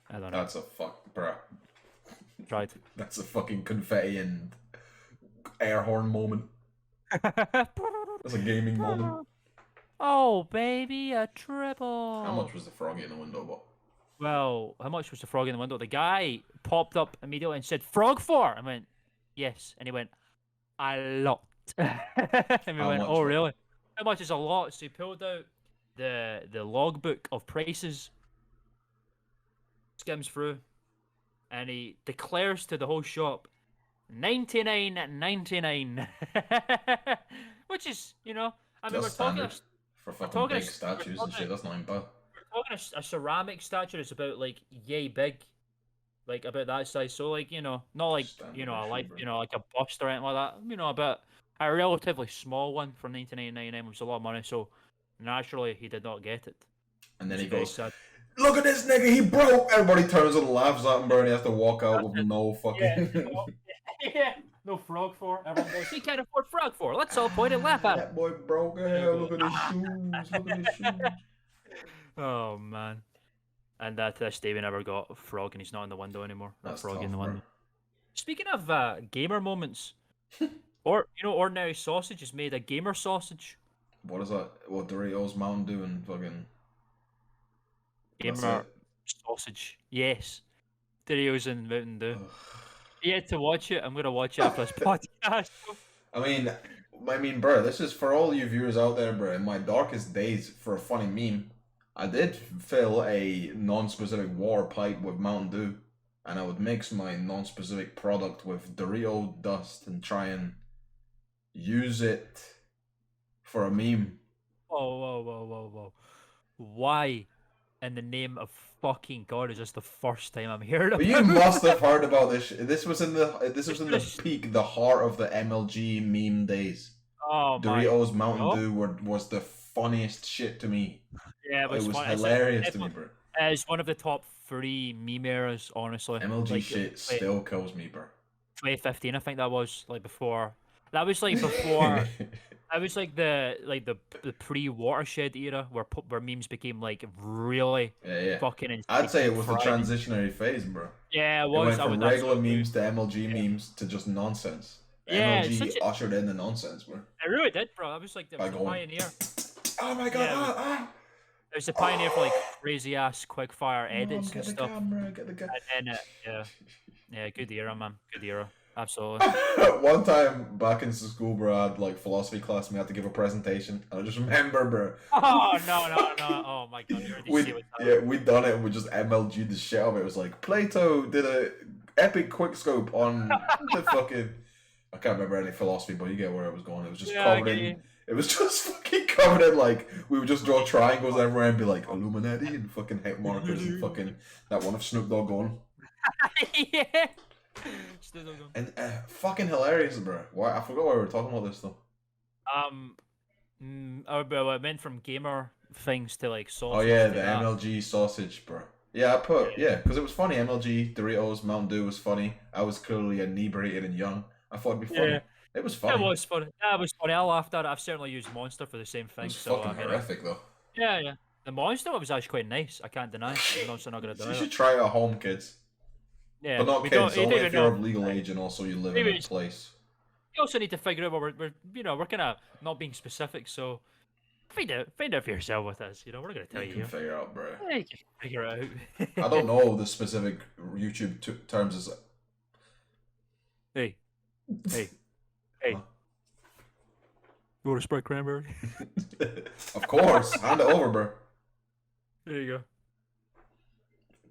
C: I don't know.
B: That's a bro.
C: Tried.
B: That's a fucking confetti and air horn moment. That's a gaming moment.
C: Oh, baby, a triple.
B: How much was the froggy in the window, but?
C: Well, how much was the frog in the window? The guy popped up immediately and said, "Frog 4." I went, "Yes." And he went, "A lot." And we
B: How
C: went,
B: much,
C: "Oh,
B: bro?
C: really? How much is a lot?" So he pulled out the logbook of prices, skims through, and he declares to the whole shop, $99.99. Which is, I mean,
B: That's standard for fucking
C: talking
B: big
C: a-
B: statues
C: we're
B: and shit. That's $9.
C: we're talking a ceramic statue that's about like yay big, like about that size. So like not like
B: Standard
C: a
B: issue,
C: like
B: bro.
C: like a bust or anything like that. But a relatively small one for 1999 was a lot of money. So naturally he did not get it.
B: And then
C: Which
B: he
C: is very
B: goes,
C: sad.
B: "Look at this nigga, he broke." Everybody turns and laughs at him, bro, and he has to walk out with no fucking.
C: Yeah, no frog 4. Everyone goes, "He can't afford frog 4. Let's all point and laugh at him."
B: That boy broke hell. Look at his shoes. Look at his shoes.
C: Oh man. And to this day we never got Frog, and he's not in the window anymore. That
B: That's
C: Frog in the
B: tough, bro.
C: window. Speaking of gamer moments, Ordinary Sausage has made a gamer sausage.
B: What is that? What, Doritos, Mountain Dew, and fucking. That's
C: Gamer
B: it?
C: sausage. Yes. Doritos and Mountain Dew.
B: Ugh.
C: Yet to watch it. I'm gonna watch it after this podcast.
B: I mean, bro, this is for all you viewers out there, bro. In my darkest days, for a funny meme, I did fill a non-specific water pipe with Mountain Dew, and I would mix my non-specific product with Dorito dust and try and use it for a meme.
C: Whoa. Why, in the name of fucking God, is this the first time I'm hearing about
B: But you
C: it?
B: must have heard about this. This was in the
C: This-
B: peak, the heart of the MLG meme days.
C: Oh my.
B: Doritos Mountain
C: God.
B: Dew was the funniest shit to me.
C: Yeah,
B: It was
C: fun.
B: hilarious to me, bro.
C: It's one of the top 3 meme eras, honestly.
B: MLG
C: Like,
B: shit still kills me, bro.
C: 2015, I think that was like before. That was like before. That was like the pre-Watershed era where memes became like really
B: Yeah.
C: fucking insane.
B: I'd say it was the
C: Friday.
B: transitionary phase, bro.
C: Yeah, it
B: It
C: was.
B: went
C: I
B: from
C: would
B: regular
C: absolutely-
B: memes to MLG memes to just nonsense.
C: Yeah, it's
B: MLG
C: such a-
B: ushered in the nonsense, bro.
C: It really did, bro. That was like
B: By
C: the
B: going-
C: pioneer.
B: Oh my god!
C: Yeah, It was the pioneer for like crazy ass quickfire edits
B: Get
C: and
B: the
C: stuff.
B: camera, get the camera.
C: And then yeah, good era, man. Good era. Absolutely.
B: One time back in school, bro, I had like philosophy class and we had to give a presentation. And I just remember, bro.
C: Oh no! Oh my God! You already see what's happening.
B: We done it and we just MLG'd the shit out of it. It was like Plato did a epic quickscope on the fucking. I can't remember any philosophy, but you get where I was going. It was just
C: Yeah, I
B: covered
C: get
B: in.
C: you.
B: It was just fucking covered in like we would just draw triangles everywhere and be like Illuminati and fucking hit markers and fucking that one of Snoop Dogg going.
C: Yeah. Still don't go.
B: And fucking hilarious, bro. Why I forgot why we were talking about this though.
C: Well, I went from gamer things to like sausage.
B: Oh yeah,
C: to
B: the
C: that.
B: MLG sausage, bro. Yeah, because it was funny. MLG, Doritos, Mountain Dew was funny. I was clearly inebriated and young. I thought it'd be funny.
C: Yeah.
B: It was
C: It
B: funny.
C: was funny. Yeah, it was funny. I laughed at it. I've certainly used Monster for the same
B: It
C: thing.
B: was
C: So
B: fucking horrific though.
C: yeah. The Monster one was actually quite nice. I can't deny. Even though I'm not gonna
B: You
C: deny
B: should
C: it.
B: try it at home, kids.
C: Yeah,
B: But not
C: we don't.
B: kids,
C: You don't
B: only
C: even
B: if you're
C: know.
B: of legal age and also you live in
C: Maybe
B: a
C: it's-
B: place.
C: You also need to figure out what we're kind of not being specific. So find out for yourself with us. We're gonna tell
B: You
C: you.
B: can
C: Here.
B: figure out, bro.
C: Yeah, you can figure it out.
B: I don't know the specific YouTube terms as.
C: Hey.
B: Huh?
C: You want a Sprite cranberry?
B: Of course, hand it over, bro.
C: There you go.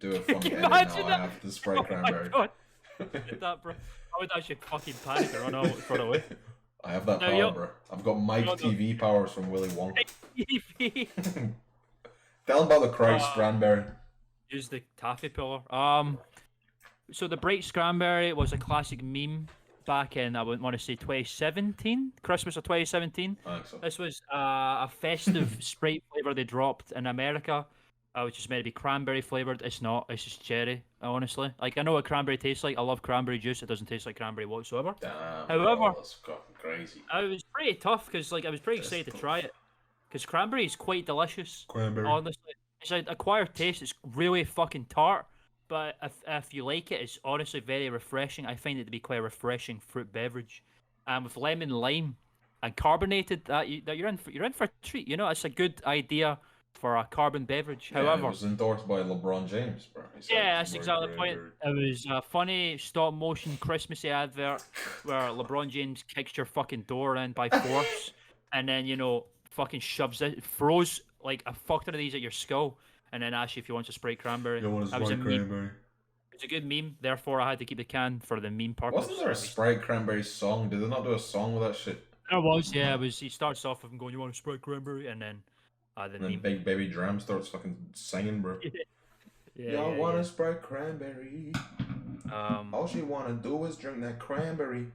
B: Do a funny
C: Can you
B: edit now.
C: imagine
B: I
C: that?
B: have the Sprite
C: Oh my
B: cranberry.
C: God. Did that, bro. I would actually fucking panic and run away.
B: I have that
C: No,
B: power,
C: you're-
B: bro. I've got Mike
C: No.
B: TV powers from Willy Wonka.
C: TV.
B: Tell him about the Christ cranberry.
C: Use the taffy pillar. So the Bright Scranberry was a classic meme back in, I would want to say 2017, Christmas of 2017.
B: I think so.
C: This was a festive Sprite flavor they dropped in America, which is meant to be cranberry flavored. It's not. It's just cherry. Honestly, like I know what cranberry tastes like. I love cranberry juice. It doesn't taste like cranberry whatsoever.
B: Damn,
C: However-
B: bro, that's fucking crazy.
C: It was pretty tough because I was pretty
B: That's
C: excited to
B: tough.
C: try it because cranberry is quite delicious.
B: Cranberry.
C: Honestly, it's an acquired taste. It's really fucking tart, but if you like it, it's honestly very refreshing. I find it to be quite a refreshing fruit beverage, and with lemon, lime, and carbonated, you're in for a treat. It's a good idea for a carbon beverage.
B: Yeah,
C: However,
B: it was endorsed by LeBron James, bro. He said
C: yeah,
B: it's
C: that's
B: very
C: exactly the point.
B: cranberry.
C: It was a funny stop motion Christmassy advert where LeBron James kicks your fucking door in by force, and then fucking throws like a fuck ton of these at your skull, and then asks you if you want a Sprite cranberry.
B: You want a
C: That was a
B: Sprite
C: meme.
B: cranberry?
C: It's a good meme. Therefore, I had to keep the can for the meme purpose.
B: Wasn't there a Sprite cranberry song? Did they not do a song with that shit?
C: There was, yeah. It was. He starts off with him going, "You want a Sprite cranberry?" and then the
B: And then
C: meme.
B: Big Baby Dram starts fucking singing, bro. Y'all
C: yeah,
B: want a Sprite cranberry?
C: yeah.
B: All she wanna do is drink that cranberry.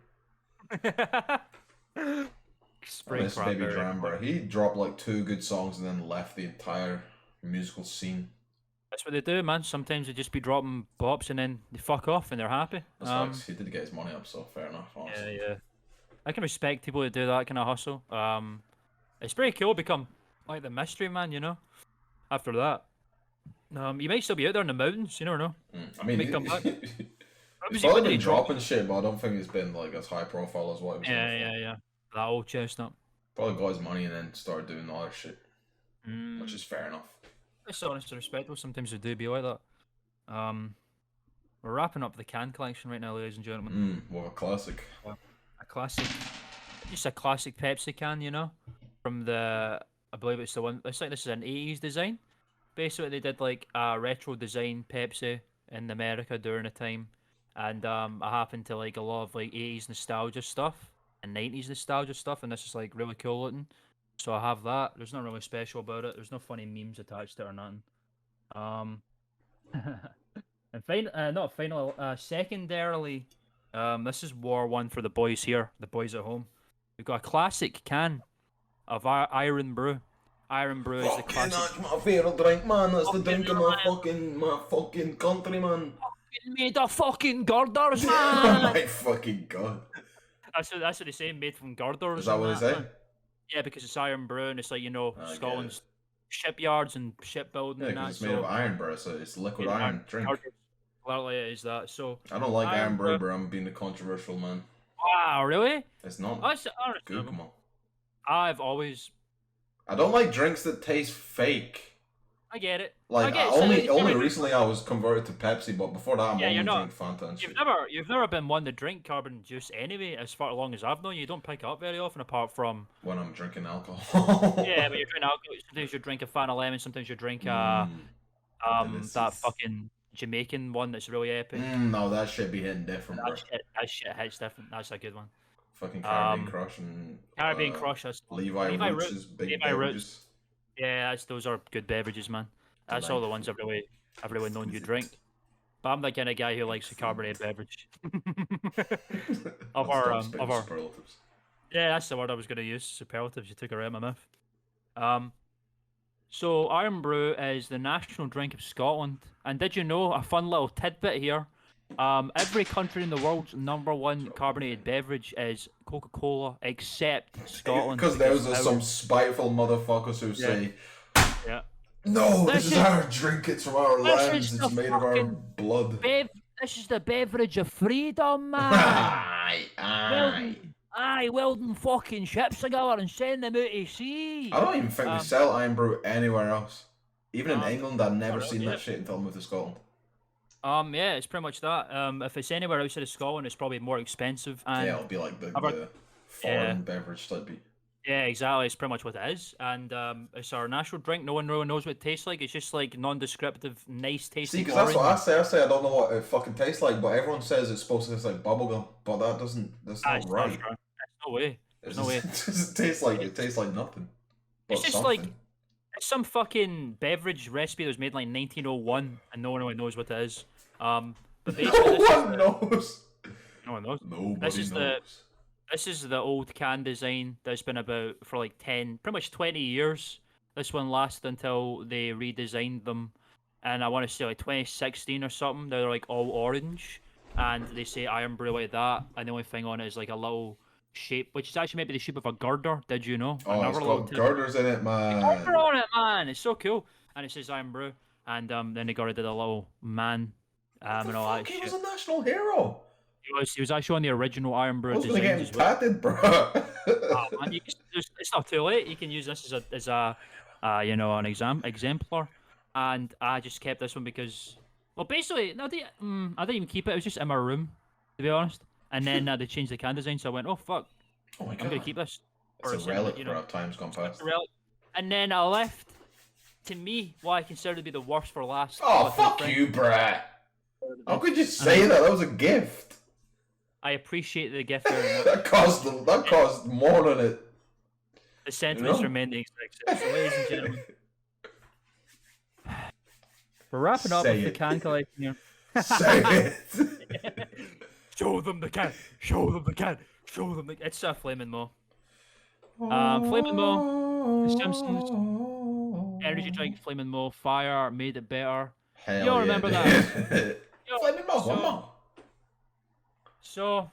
C: Sprite
B: This Baby
C: cranberry.
B: Dram, bro. He dropped like 2 good songs and then left the entire musical scene.
C: That's what they do, man. Sometimes they just be dropping bops and then they fuck off and they're happy.
B: That's facts. He did get his money up, so fair enough. Honestly.
C: Yeah. I can respect people that do that kind of hustle. It's pretty cool to become like the mystery man, After that, you might still be out there in the mountains. You never know.
B: I mean,
C: May come back.
B: he's
C: Was
B: probably
C: when did
B: been
C: he drop?
B: dropping shit, but I don't think it's been like as high profile as what it was.
C: Yeah. That old chestnut.
B: Probably got his money and then started doing other shit,
C: Mm.
B: which is fair enough.
C: It's honest and respectable. Sometimes they do be like that. We're wrapping up the can collection right now, ladies and gentlemen.
B: What a classic.
C: A classic, just a classic Pepsi can, from I believe it's the one. It's like this is an '80s design. Basically, they did like a retro design Pepsi in America during the time, and I happen to like a lot of like '80s nostalgia stuff and '90s nostalgia stuff, and this is like really cool looking. So I have that. There's nothing really special about it. There's no funny memes attached to it or nothing. And not final. Secondarily, this is War One for the boys here, the boys at home. We've got a classic can of Iron Brew. Iron Brew is the classic.
B: That's my favourite drink, man. That's the drink of my fucking country, man.
C: Made of fucking girders,
B: Oh
C: man.
B: my fucking god.
C: That's what they say, made from girders.
B: Is that
C: and
B: what they say?
C: man. Yeah, because it's Iron Brew and it's like
B: I
C: Scotland's shipyards and shipbuilding
B: Yeah,
C: and that.
B: because it's made of iron, bro, so it's liquid iron drink.
C: Clearly it is that. So.
B: I don't like
C: Iron
B: iron brew,
C: Brew.
B: bro. I'm being a controversial man.
C: Wow, really?
B: It's not
C: That's
B: good,
C: understandable.
B: come on.
C: I've always.
B: I don't like drinks that taste fake.
C: I get it.
B: Like,
C: I get it. So
B: only
C: it's never-
B: recently I was converted to Pepsi, but before that I'm
C: Yeah,
B: only
C: you're not-
B: drink Fanta and shit.
C: You've never been one to drink carbon juice anyway. As far long as I've known you, don't pick it up very often. Apart from
B: When I'm drinking alcohol.
C: yeah, but you're drinking alcohol. Sometimes you drink a Fanta lemon. Sometimes you drink that
B: delicious.
C: fucking Jamaican one that's really epic.
B: No, that shit be hitting different, bro.
C: That shit hits different. That's a good one.
B: Fucking Caribbean Crush and
C: Caribbean Crush. That's
B: Levi
C: Levi
B: Roots
C: Roots-
B: is big
C: Levi
B: beverages.
C: yeah, those are good beverages, man. That's all the ones I've really known you drink. But I'm the kind of guy who likes a carbonated beverage. Of our
B: superlatives.
C: yeah, that's the word I was going to use. Superlatives. You took it right out of my mouth. So Iron Brew is the national drink of Scotland. And did you know a fun little tidbit here? Every country in the world's #1 carbonated beverage is Coca-Cola, except Scotland.
B: Because there's
C: our-
B: some spiteful motherfuckers who say,
C: yeah.
B: "No, this is our drink. It's from our
C: This
B: lands.
C: is
B: It's
C: the
B: made of our
C: fucking
B: blood."
C: This is the beverage of freedom, man.
B: Aye.
C: Welding fucking ships together and sending them out to sea.
B: I don't even think they sell Iron Brew anywhere else. Even in England, I've never
C: really,
B: seen that shit until I moved to Scotland.
C: Yeah, it's pretty much that. If it's anywhere outside of Scotland, it's probably more expensive. And
B: Yeah, it'll be like the foreign beverage type.
C: Yeah, exactly. It's pretty much what it is, and it's our national drink. No one really knows what it tastes like. It's just like non-descriptive, nice tasting.
B: See, because that's what I say. I say I don't know what it fucking tastes like, but everyone says it's supposed to taste like bubblegum, but that doesn't. That's not right.
C: There's no way. There's no way.
B: It doesn't taste like it tastes like nothing.
C: It's just like it's some fucking beverage recipe that was made in like 1901, and no one really knows what it is. But basically,
B: no one knows.
C: No one knows.
B: Nobody knows.
C: This is the old can design that's been about for like pretty much 20 years. This one lasted until they redesigned them, and I want to say like 2016 or something. They're like all orange, and they say Iron Brew like that, and the only thing on it is like a little shape, which is actually maybe the shape of a girder. Did you know?
B: Oh, it's got girders in it, man.
C: Girder on it, man. It's so cool, and it says Iron Brew, and then they got rid of the little man.
B: What the fuck? He was a national hero.
C: He was actually on the original Iron Brew design as
B: well. Tatted, bro.
C: Man, it's not too late. You can use this as a an exemplar, and I just kept this one because, well, basically, no, I didn't even keep it. It was just in my room, to be honest. And then they changed the can design, so I went, oh fuck,
B: oh my God.
C: I'm gonna keep this.
B: It's a relic for times gone past.
C: And then I left, to me, what I consider to be the worst for last.
B: Oh fuck you, Brett. How could you say that? That was a gift.
C: I appreciate the gift.
B: that cost more than it.
C: The sentiments remain the exact same. So, ladies and gentlemen, we're wrapping up with the can collection here.
B: Say it.
C: Show them the can. Show them the can. Show them the. It's a Flaming Mo. Flaming Mo, The Simpsons, energy drink, Flaming Mo, fire made it better.
B: Hell
C: you all remember that?
B: Flaming Mo, one more.
C: So,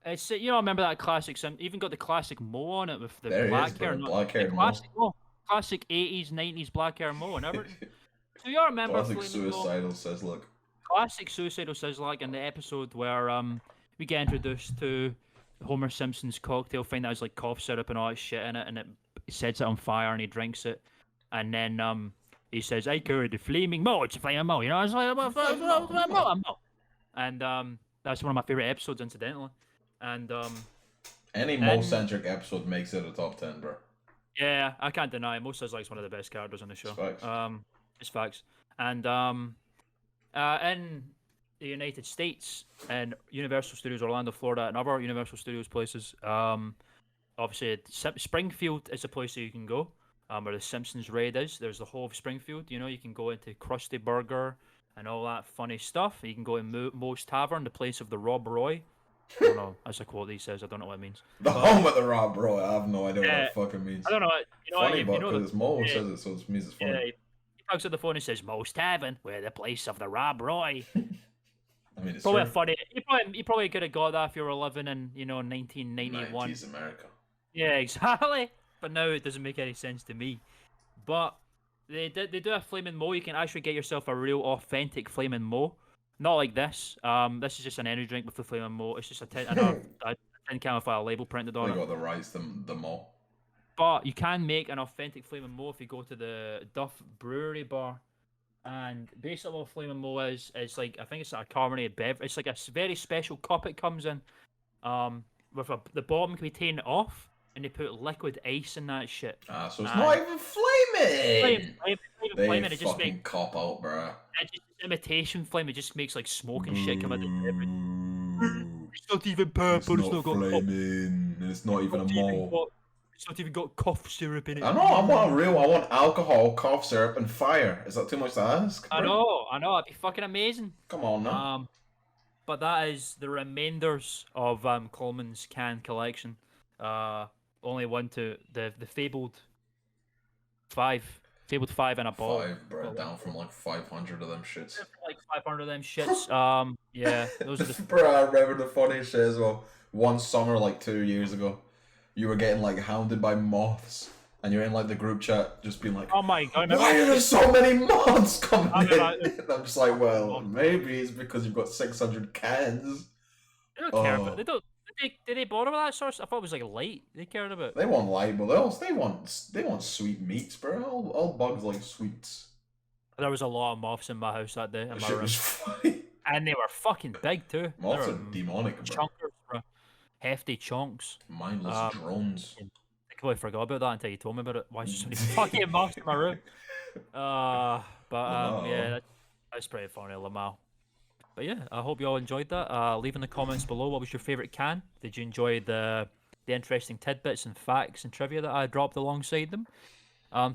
C: it's remember that classic even got the classic Mo on it with the black hair.
B: Black hair Mo.
C: Classic 80s, 90s black hair Mo and everything. So you all remember
B: classic Suicidal Sizzler.
C: Classic Suicidal Sizzler in the episode where we get introduced to Homer Simpson's cocktail thing that has like cough syrup and all that shit in it, and it sets it on fire and he drinks it, and then he says, "I call it the Flaming Mo. It's a Flaming Mo." You know, it's like Mo. And that's one of my favorite episodes, incidentally. And
B: any Mo-centric episode makes it a top 10, bro.
C: Yeah, I can't deny it. Mo Sizzler's one of the best characters on the show.
B: It's facts.
C: It's facts. And in the United States and Universal Studios Orlando, Florida, and other Universal Studios places, obviously Springfield is a place that you can go. Where the Simpsons raid is. There's the whole of Springfield. You know, you can go into Krusty Burger and all that funny stuff. You can go in Moe's Tavern, the place of the Rob Roy. I don't know. That's a quote he says. I don't know what it means.
B: Home of the Rob Roy. I have no idea what that fucking means.
C: I don't know.
B: Funny, but because it's Mo says it, so it means it's funny.
C: Yeah, he talks on the phone and says, "Moe's Tavern, we're the place of the Rob Roy."
B: I mean, it's
C: probably funny. You probably could have got that if you were living in 1991.
B: 90s America.
C: Yeah, exactly. But now it doesn't make any sense to me. But they do a Flaming Mo. You can actually get yourself a real authentic Flaming Mo. Not like this. This is just an energy drink with the Flaming Mo. It's just a tin can with a label printed on it.
B: They got the rights to the Mo.
C: But you can make an authentic Flaming Mo if you go to the Duff Brewery bar. And basically what Flaming Mo is, it's like, I think it's like a carbonated beverage. It's like a very special cup it comes in. With the bottom can be taken off, and they put liquid ice in that shit.
B: So it's not even flaming!
C: Flaming.
B: It just makes cop out, bro.
C: It's just imitation flame. It just makes like smoke and shit come out of the beverage. It's not even purple. It's not got
B: flaming. And it's not even a Mo.
C: It's not even got cough syrup in it.
B: I know. I want alcohol, cough syrup, and fire. Is that too much to ask?
C: Bro? I know. It'd be fucking amazing.
B: Come on now.
C: But that is the remainders of Klman's can collection. Only one to the fabled 5 tabled 5 in a bottle.
B: 5, bro. Down from like 500 of them shits.
C: Like 500 of them shits. Yeah, those are the.
B: Bro, I remember the funniest shit as well. One summer, like 2 years ago, you were getting like hounded by moths, and you're in like the group chat, just being like,
C: Oh my god!
B: "Why are there so many moths coming in?"
C: about-
B: And I'm just like, "Well, maybe it's because you've got 600 cans."
C: They don't care about. They don't. Did they bother with that sort of stuff? I thought it was like light. They cared about.
B: They want light, but they want sweet meats, bro. All bugs like sweets.
C: There was a lot of moths in my house that day. In my
B: Shit
C: room.
B: was funny.
C: And they were fucking big too.
B: Moths
C: They
B: are
C: were
B: demonic, bro.
C: chunkers, bro. Hefty chunks.
B: Mindless drones.
C: I completely forgot about that until you told me about it. Why is there so many fucking moths in my room? Yeah, that's pretty funny, Lamal. But yeah, I hope you all enjoyed that. Leave in the comments below what was your favourite can. Did you enjoy the interesting tidbits and facts and trivia that I dropped alongside them?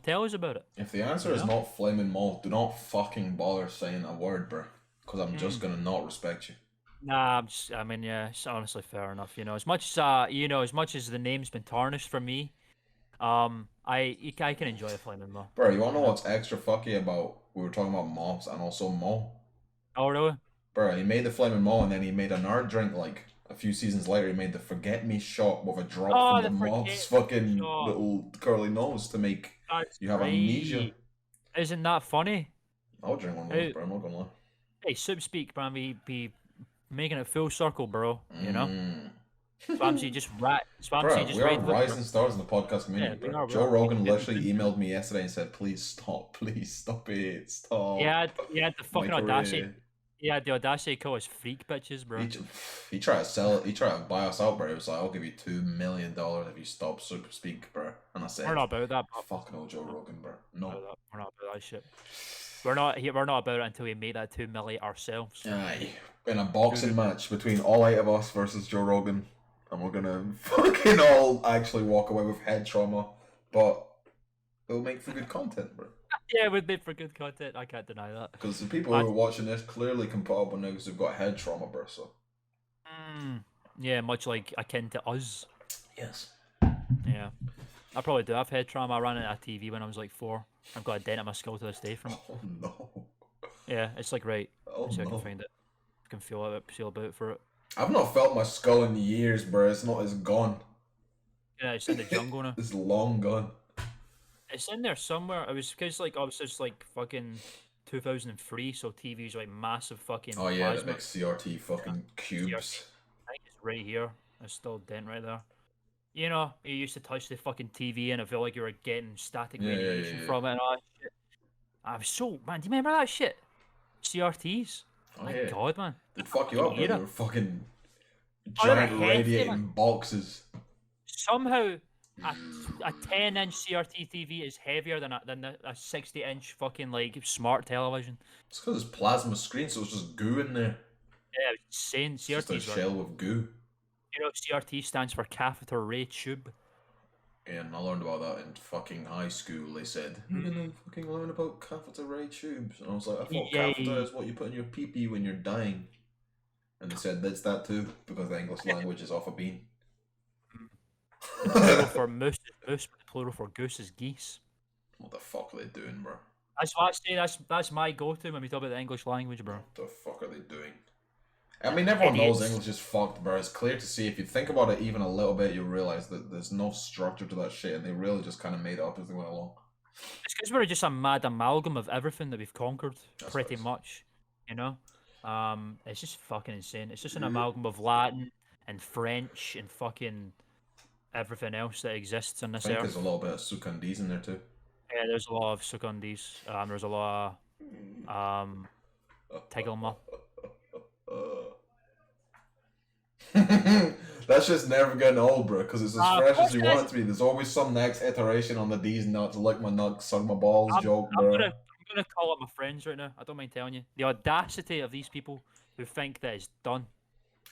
C: Tell us about it.
B: If the answer is not flaming malt, do not fucking bother saying a word, bro. Because I'm just gonna not respect you.
C: Nah, I mean, yeah, it's honestly fair enough. You know, as much as the name's been tarnished for me, I can enjoy a flaming mo.
B: Bro, you wanna know what's extra fucky about? We were talking about moths and also mo.
C: Oh really?
B: Bro, he made the flaming mo, and then he made another drink like a few seasons later. He made the forget me shot with a drop from the moth's fucking little curly nose to make you have amnesia.
C: Isn't that funny?
B: I'll drink one of those, bro. I'm not gonna lie.
C: Hey, SoopSpeek, man, be making it full circle, bro. You know, Swamsy just rat.
B: Bro, we are rising stars in the podcast community.
C: Yeah,
B: Joe Rogan literally emailed me yesterday and said, "Please stop it, stop."
C: Yeah, the fucking audacity. Yeah, the audacity to call us freak bitches, bro.
B: He tried to sell it. He tried to buy us out, bro. He was like, "I'll give you $2 million if you stop SoopSpeek, bro." And I said,
C: "We're not about that."
B: Fucking old Joe Rogan, bro. No,
C: we're not about that shit. We're not about it until we make that 2 million ourselves.
B: Aye, in a boxing match between all 8 of us versus Joe Rogan, and we're gonna fucking all actually walk away with head trauma, but it'll make for good content, bro.
C: Yeah, it would make for good content. I can't deny that.
B: Because the people who are watching this clearly can put up with niggas who've got head trauma, bro. So.
C: Yeah, much like akin to us.
B: Yes.
C: Yeah. I probably do have head trauma. I ran into a TV when I was like 4. I've got a dent in my skull to this day from it.
B: Oh no.
C: Yeah, it's like right.
B: Oh
C: so
B: no.
C: I can find it. I can feel about for it.
B: I've not felt my skull in years, bro. It's gone.
C: Yeah, it's in the jungle now.
B: It's long gone.
C: It's in there somewhere. It was because like obviously it's like fucking 2003, so TV's like massive fucking.
B: Oh yeah,
C: plasma.
B: that makes CRT fucking cubes.
C: CRT. I think it's right here. It's still a dent right there. You know, you used to touch the fucking TV and I feel like you were getting static radiation from it and all that shit. I was so, man, do you remember that shit? CRTs?
B: Oh,
C: my god, man.
B: They'd fuck you up, bro. They were fucking giant radiating boxes.
C: Somehow, a 10-inch CRT TV is heavier than a 60-inch fucking like smart television.
B: It's because it's plasma screen, so it's just goo in there.
C: Yeah, it's insane. CRT
B: just a shell with goo.
C: You know, CRT stands for catheter ray tube.
B: Yeah, and I learned about that in fucking high school. They said, you're gonna fucking learn about catheter ray tubes. And I was like, I thought catheter is what you put in your pee-pee when you're dying. And they said, that's that too, because the English language is off a bean.
C: The plural for moose is moose, but the plural for goose is geese.
B: What the fuck are they doing, bro?
C: That's what I say, that's my go-to when we talk about the English language, bro.
B: What the fuck are they doing? I mean, everyone knows English is fucked, bro. It's clear to see. If you think about it even a little bit, you'll realize that there's no structure to that shit, and they really just kind of made it up as they went along.
C: It's because we're just a mad amalgam of everything that we've conquered, pretty much, you know? It's just fucking insane. It's just an amalgam of Latin and French and fucking everything else that exists on this earth.
B: I think there's a little bit of Sukandis in there, too.
C: Yeah, there's a lot of Sukandis. There's a lot of, Tigelma.
B: That's just never getting old, bro, because it's as fresh as you want it to be. There's always some next iteration on the D's nuts, lick my nuts, suck my balls joke, bro.
C: I'm gonna call up my friends right now. I don't mind telling you. The audacity of these people who think that it's done.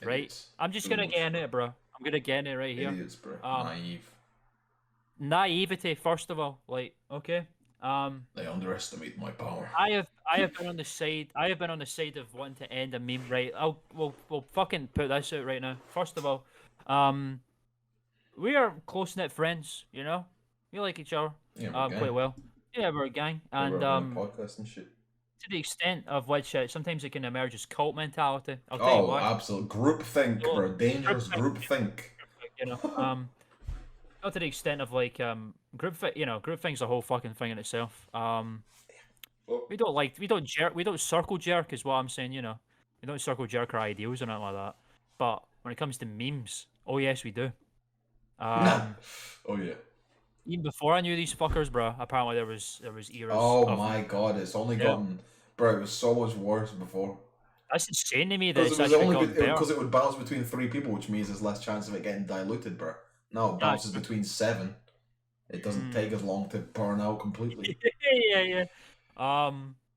C: Right? I'm just gonna get in it, bro. I'm gonna get in it right here.
B: Idiots, bro. Naive.
C: Naivety, first of all. Like, okay.
B: They underestimate my power.
C: I have been on the side. I have been on the side of wanting to end a meme. Right. We'll fucking put this out right now. First of all, we are close knit friends. You know, we like each other.
B: Yeah,
C: quite well. Yeah, we're a gang,
B: We
C: and
B: were doing podcasts and shit.
C: to the extent of which sometimes it can emerge as cult mentality. I'll tell you
B: Oh,
C: why.
B: absolute groupthink,
C: So,
B: bro. Dangerous
C: groupthink,
B: groupthink.
C: you know, not to the extent of like groupthing's a whole fucking thing in itself. We don't circle jerk is what I'm saying. We don't circle jerk our ideals or nothing like that. But when it comes to memes, oh yes, we do.
B: Oh yeah.
C: Even before I knew these fuckers, bro, apparently there was eras.
B: Oh
C: of
B: my god, it's only
C: Yeah.
B: gotten, bro. It was so much worse before.
C: That's insane to me that
B: Because
C: it's
B: it was
C: actually
B: only
C: got better.
B: because it would bounce between 3 people, which means there's less chance of it getting diluted, bro. Now it bounces between 7. It doesn't take as long to burn out completely.
C: yeah.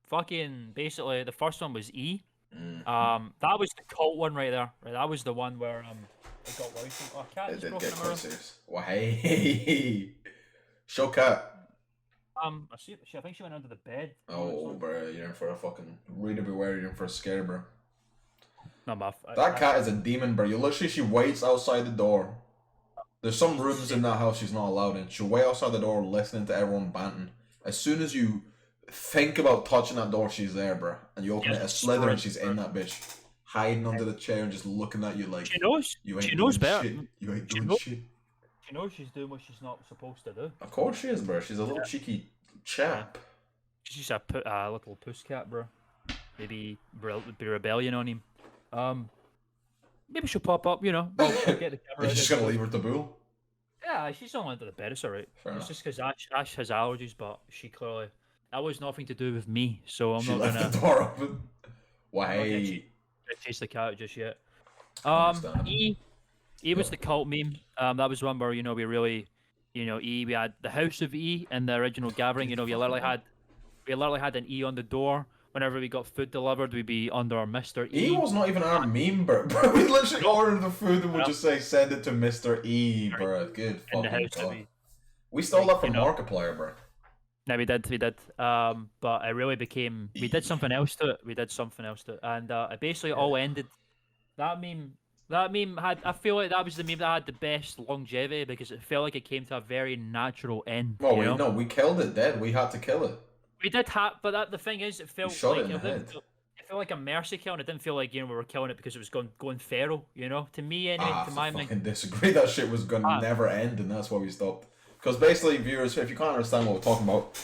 C: Fucking basically the first one was E. That was the cult one right there. Right, that was the one where it got loud. Oh, cat
B: It
C: is
B: did
C: broken
B: get
C: in my
B: quite
C: room.
B: serious. Well, hey, show cat.
C: I think she went under the bed.
B: Oh, bro, you're in for a fucking reader beware. You're in for a scare, bro.
C: No, my.
B: That cat is a demon, bro. She waits outside the door. There's some rooms in that house she's not allowed in. She'll wait outside the door listening to everyone banting. As soon as you think about touching that door, she's there, bro. And you open it a slither and she's in that bitch. Hiding under the chair and just looking at you like,
C: She knows.
B: you ain't
C: She
B: doing
C: knows better.
B: shit. You ain't doing shit.
C: She knows she's doing what she's not supposed to do.
B: Of course she is, bro. She's a little cheeky chap.
C: She's a little pussycat, bro. Maybe be rebellion on him. Maybe she'll pop up, She'll get the camera.
B: You're just gonna leave her to bull?
C: Yeah, she's not under the bed. It's alright. It's just because Ash has allergies, but she clearly that was nothing to do with me. So I'm not
B: left
C: gonna
B: the door open. Why?
C: chase the cat just yet.
B: Understandable.
C: E was the cult meme. That was one where we really, E. We had the House of E in the original gathering. We literally had an E on the door. Whenever we got food delivered, we'd be under our Mr. E.
B: E was not even our meme, bro. We literally ordered the food and would just say, send it to Mr. E, bro. Good fucking god. We stole that from Markiplier, bro.
C: No, we did. But it really became... We did something else to it. And it basically all ended... That meme had... I feel like that was the meme that had the best longevity because it felt like it came to a very natural end.
B: Well, we killed it dead. We had to kill it.
C: We did but the thing is, it felt
B: shot
C: like
B: it in the head.
C: It felt like a mercy kill, and it didn't feel like we were killing it because it was going feral. To me, anyway, to my mind.
B: I fucking disagree. That shit was gonna never end, and that's why we stopped. Because basically, viewers, if you can't understand what we're talking about,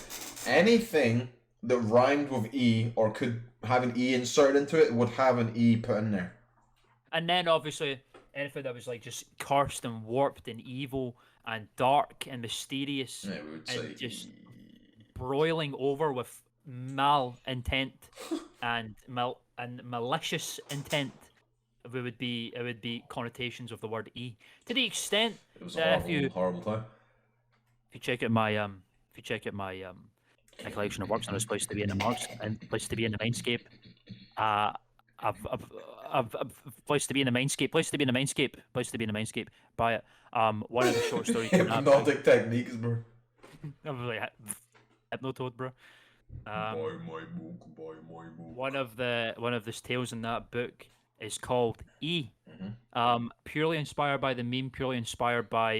B: anything that rhymed with E or could have an E inserted into it would have an E put in there.
C: And then obviously anything that was like just cursed and warped and evil and dark and mysterious and just broiling over with intent and malicious intent, it would be connotations of the word E. To the extent that if you check out my my collection of works on this place to be in the marks and place to be in the Mindscape, I've place to be in the Mindscape. Buy it. One of the short stories.
B: Hypnotic techniques, bro.
C: I'm really hypnotoad, bro.
B: Buy my book.
C: One of the tales in that book is called E. Purely inspired by the meme. Purely inspired by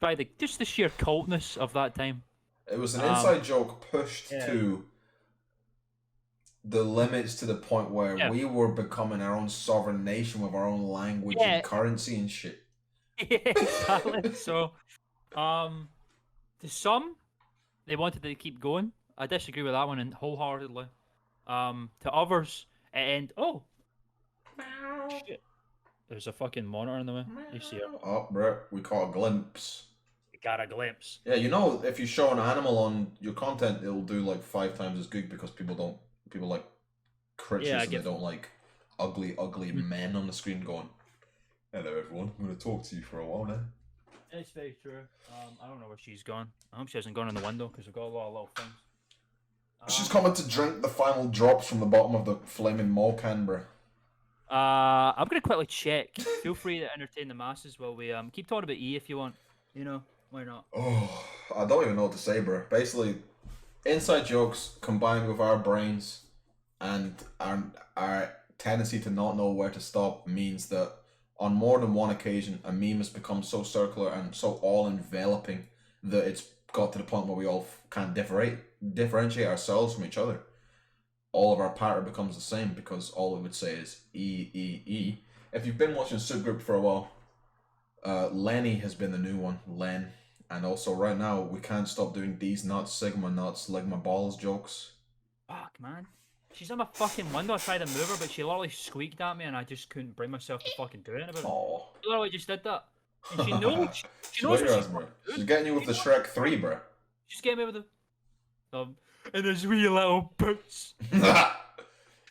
C: the sheer cultness of that time.
B: It was an inside joke pushed to the limits to the point where we were becoming our own sovereign nation with our own language and currency and shit.
C: Yeah, exactly. So, to some, they wanted to keep going. I disagree with that one and wholeheartedly. To others, and shit, there's a fucking monitor in the way. You see it?
B: Oh, bro, we call it glimpse.
C: You got a glimpse.
B: Yeah, if you show an animal on your content, it'll do like 5 times as good because people like creatures and they don't like ugly men on the screen going, hello everyone, I'm going to talk to you for a while now.
C: It's very true. I don't know where she's gone. I hope she hasn't gone in the window because we've got a lot of little things.
B: She's coming to drink the final drops from the bottom of the flaming mall can, bro.
C: I'm going to quickly check. Feel free to entertain the masses while we keep talking about E if you want. Why not?
B: Oh, I don't even know what to say, bro. Basically, inside jokes combined with our brains and our tendency to not know where to stop means that on more than one occasion, a meme has become so circular and so all-enveloping that it's got to the point where we all can't differentiate ourselves from each other. All of our pattern becomes the same because all we would say is E, E, E. If you've been watching Soop Groop for a while, Lenny has been the new one, Len. And also right now, we can't stop doing these nuts, sigma nuts, ligma balls jokes.
C: Fuck, man. She's in my fucking window. I tried to move her, but she literally squeaked at me, and I just couldn't bring myself to fucking do anything about it.
B: Aww.
C: She literally just did that. And she knows. She knows what she's doing.
B: She's getting you with the Shrek 3, bro.
C: She's getting me with the... in his wee little boots.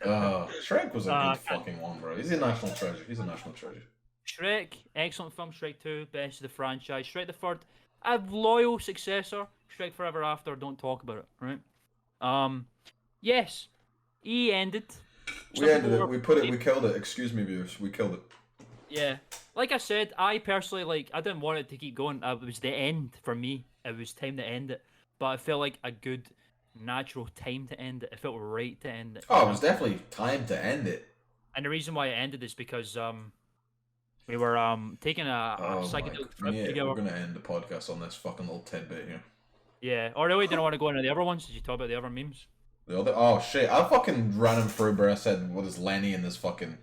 B: Shrek was a good fucking one, bro. He's a national treasure. He's a national treasure.
C: Shrek, excellent film. Shrek 2, best of the franchise. Shrek the Third, a loyal successor. Shrek Forever After, don't talk about it, right? Yes, E ended.
B: We ended it. We put it. We killed it. Excuse me, viewers. We killed it.
C: Yeah, like I said, I personally I didn't want it to keep going. It was the end for me. It was time to end it, but I felt like a good, natural time to end it. It felt right to end it.
B: Oh, it was definitely time to end it.
C: And the reason why it ended is because we were taking a psychedelic trip together.
B: We're gonna end the podcast on this fucking little tidbit here.
C: Yeah, or really didn't want to go into the other ones. Did you talk about the other memes?
B: The other? Oh shit! I fucking ran him through, bro. I said, "What is Lenny in this fucking?"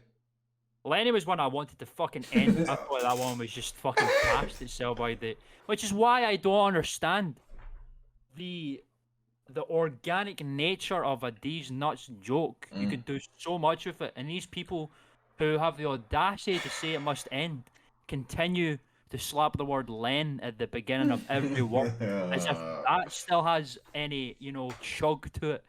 C: Lenny was one I wanted to fucking end. I thought that one was just fucking past itself by the, which is why I don't understand the organic nature of a D's nuts joke. You could do so much with it, and these people who have the audacity to say it must end continue to slap the word Len at the beginning of every word as if that still has any, chug to it,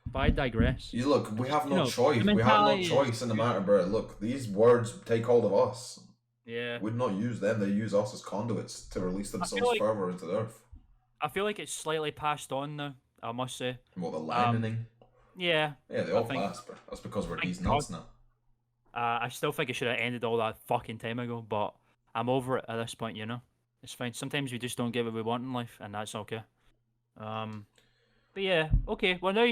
C: But I digress.
B: Look, we have no choice. We have no choice in the matter, bro. Look, these words take hold of us.
C: Yeah.
B: We'd not use them. They use us as conduits to release themselves further into the earth.
C: I feel like it's slightly passed on now, I must say.
B: What, the lining?
C: Yeah.
B: Yeah, they all passed, bro. That's because we're these nuts now.
C: I still think it should have ended all that fucking time ago, but I'm over it at this point, It's fine. Sometimes we just don't get what we want in life, and that's okay. But yeah, okay. Well, now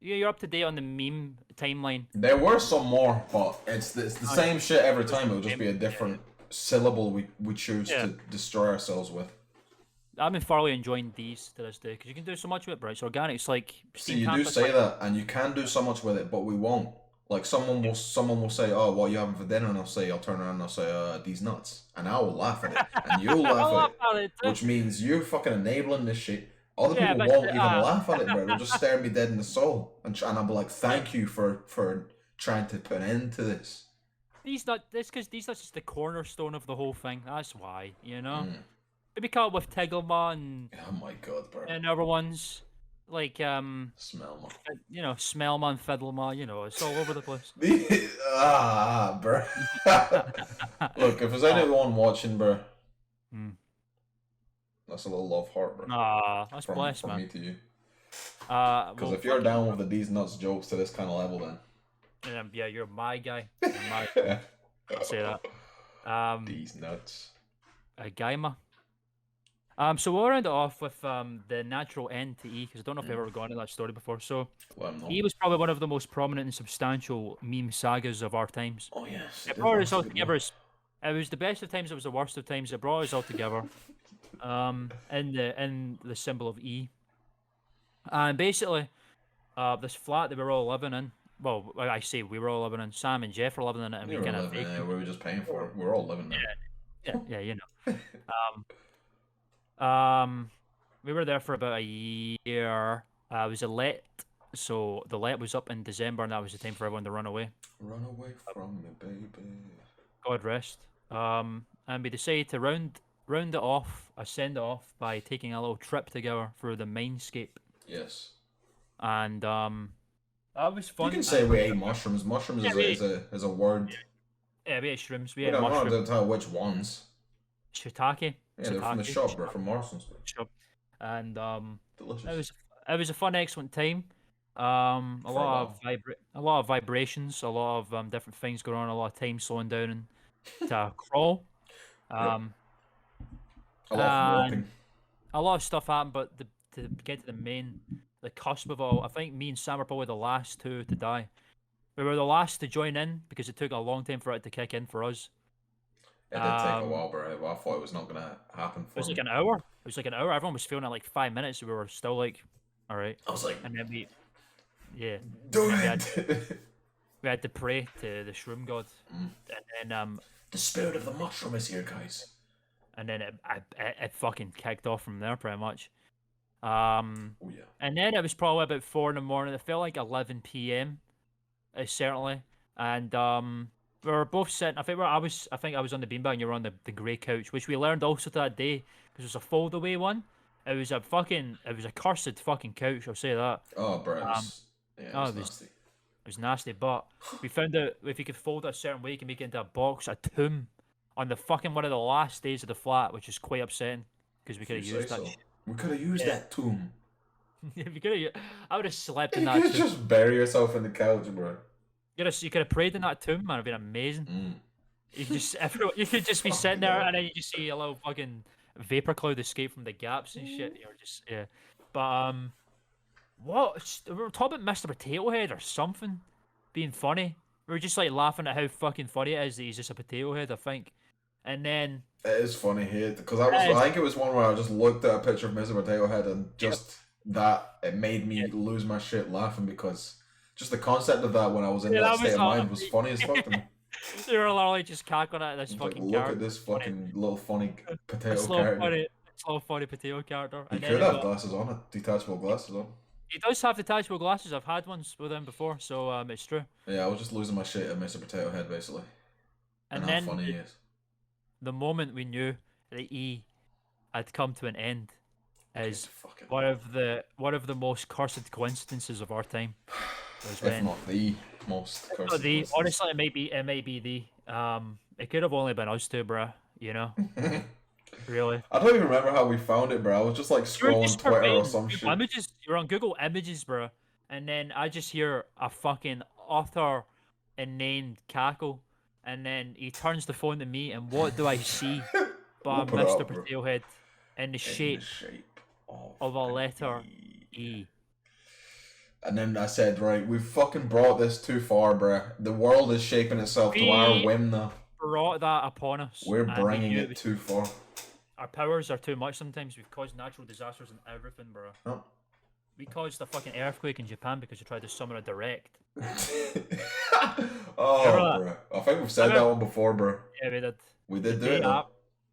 C: you're up to date on the meme timeline.
B: There were some more, but it's the same shit every time. It'll just be a different syllable we choose to destroy ourselves with.
C: I've been thoroughly enjoying these to this day because you can do so much with it, bro. It's organic. It's like
B: see, you do say that, and you can do so much with it, but we won't. Like someone will say, "Oh, what are you having for dinner?" And I'll turn around and I'll say, "These nuts," and I will laugh at it, and you'll laugh at it, which means you're fucking enabling this shit. Other people won't even laugh at it, bro. They'll just stare me dead in the soul, and I'll be like, "Thank you for trying to put an end to this."
C: These nuts is the cornerstone of the whole thing. That's why, Maybe call it with Tiggleman.
B: Oh my god, bro.
C: And other ones like
B: Smellman.
C: Smellman, Fiddleman. It's all over the place.
B: Bro. Look, if there's anyone watching, bro. That's a little love heart, bro.
C: That's blessed,
B: from
C: man.
B: me to you. Because if you're down with the These Nuts jokes to this kind of level, then
C: yeah, you're my guy. I'll say that.
B: These Nuts.
C: A gamer. So we'll round it off with the natural end to E, because I don't know if I've ever gone into that story before. So E was probably one of the most prominent and substantial meme sagas of our times.
B: Oh yes.
C: It brought us all together. It was the best of times. It was the worst of times. It brought us all together. In the symbol of E. And basically, this flat that we were all living in. Well, I say we were all living in. Sam and Jeff were living in it, and we kind of.
B: We were just paying for it. We were all living there.
C: Yeah. We were there for about a year. It was a let, so the let was up in December, and that was the time for everyone to run away.
B: Run away from me, baby.
C: God rest. And we decided to round it off, send it off by taking a little trip together through the Mindscape.
B: Yes.
C: And that was fun.
B: You can say we ate mushrooms. Mushrooms is a word.
C: Yeah, we ate shrooms. We
B: ate
C: mushrooms.
B: I don't tell which ones.
C: Shiitake.
B: Yeah, they're from the shop, bro, from Morrison's.
C: Shop. And
B: delicious.
C: It was a fun, excellent time. A lot of vibrations, a lot of different things going on, a lot of time slowing down and to crawl.
B: A lot of walking.
C: A lot of stuff happened, but to get to the cusp of it all, I think me and Sam were probably the last two to die. We were the last to join in because it took a long time for it to kick in for us.
B: It did take a while, bro. I thought it was not going to happen for me.
C: It was like an hour. was like an hour. Everyone was filming at like 5 minutes. And we were still like, all right.
B: I was like,
C: And then yeah.
B: do
C: And then
B: it.
C: we had to pray to the shroom god, and then
B: The spirit of the mushroom is here, guys.
C: and then it fucking kicked off from there pretty much.
B: Oh yeah.
C: And then it was probably about 4 in the morning. It felt like 11 p.m. Certainly, and we were both sitting. I think I was on the beanbag and you were on the grey couch, which we learned also that day because it was a foldaway one. It was a cursed fucking couch. I'll say that.
B: Oh, bro. It was nasty.
C: It was nasty, but we found out if you could fold it a certain way, you can make it into a box, a tomb, on the fucking one of the last days of the flat, which is quite upsetting because we could have used that.
B: So. We could have used that tomb.
C: I would have slept in
B: You
C: that
B: could
C: tomb.
B: just bury yourself in the couch, bro.
C: You could have prayed in that tomb, man. It'd been amazing. You could just be sitting there, and then you just see a little fucking vapor cloud escape from the gaps and shit. You're just But what? We were talking about Mr. Potato Head or something being funny. We were just like laughing at how fucking funny it is that he's just a potato head, I think. And then
B: it is funny here because I think it was one where I just looked at a picture of Mr. Potato Head and just that it made me lose my shit laughing because just the concept of that when I was in that state of mind was funny as fuck to me.
C: They were literally just cackling at this fucking
B: look
C: character.
B: At this fucking little funny potato
C: this little funny potato character.
B: He could have glasses on, detachable glasses on.
C: He does have detachable glasses. I've had ones with him before, so it's true.
B: Yeah, I was just losing my shit at Mr. Potato Head basically. And
C: then
B: how funny he is.
C: The moment we knew that E had come to an end is one of the most cursed coincidences of our time.
B: If not the most cursed.
C: Honestly, it may be the. It could have only been us two, bruh. You know. Really?
B: I don't even remember how we found it, bro. I was just like scrolling Twitter or some shit.
C: Images. You're on Google Images, bro, and then I just hear a fucking utter inane cackle, and then he turns the phone to me, and what do I see? But Mr. Potato Head in the shape of a letter E.
B: And then I said, right, we've fucking brought this too far, bro. The world is shaping itself to our whim now.
C: Brought that upon us.
B: We're bringing it too far.
C: Our powers are too much sometimes. We've caused natural disasters and everything, bro.
B: Oh.
C: We caused a fucking earthquake in Japan because we tried to summon a direct.
B: Bro. I think we've said that one before, bro.
C: Yeah, we did.
B: We did do it.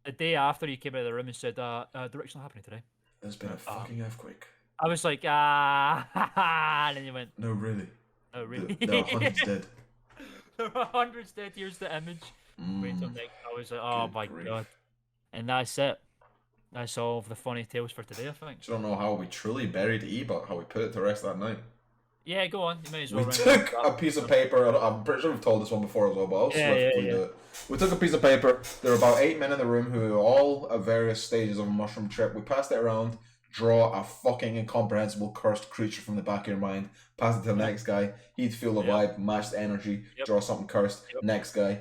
C: The day after you came out of the room and said, direct's not happening today.
B: There's been a fucking earthquake.
C: I was like, and then you went,
B: no, really.
C: No, really.
B: There are hundreds dead.
C: There are hundreds dead. Here's the image. Wait till next. I was like, oh my god. And that's it. That's all of the funny tales for today, I think.
B: I don't know how we truly buried E, but how we put it to rest that night.
C: Yeah, go on. You may as well.
B: We took a piece of paper. I'm pretty sure we've told this one before as well, but I'll swiftly do it. We took a piece of paper. There were about 8 men in the room who were all at various stages of a mushroom trip. We passed it around. Draw a fucking incomprehensible cursed creature from the back of your mind. Pass it to the next guy. He'd feel the vibe, match the energy. Draw something cursed. Next guy.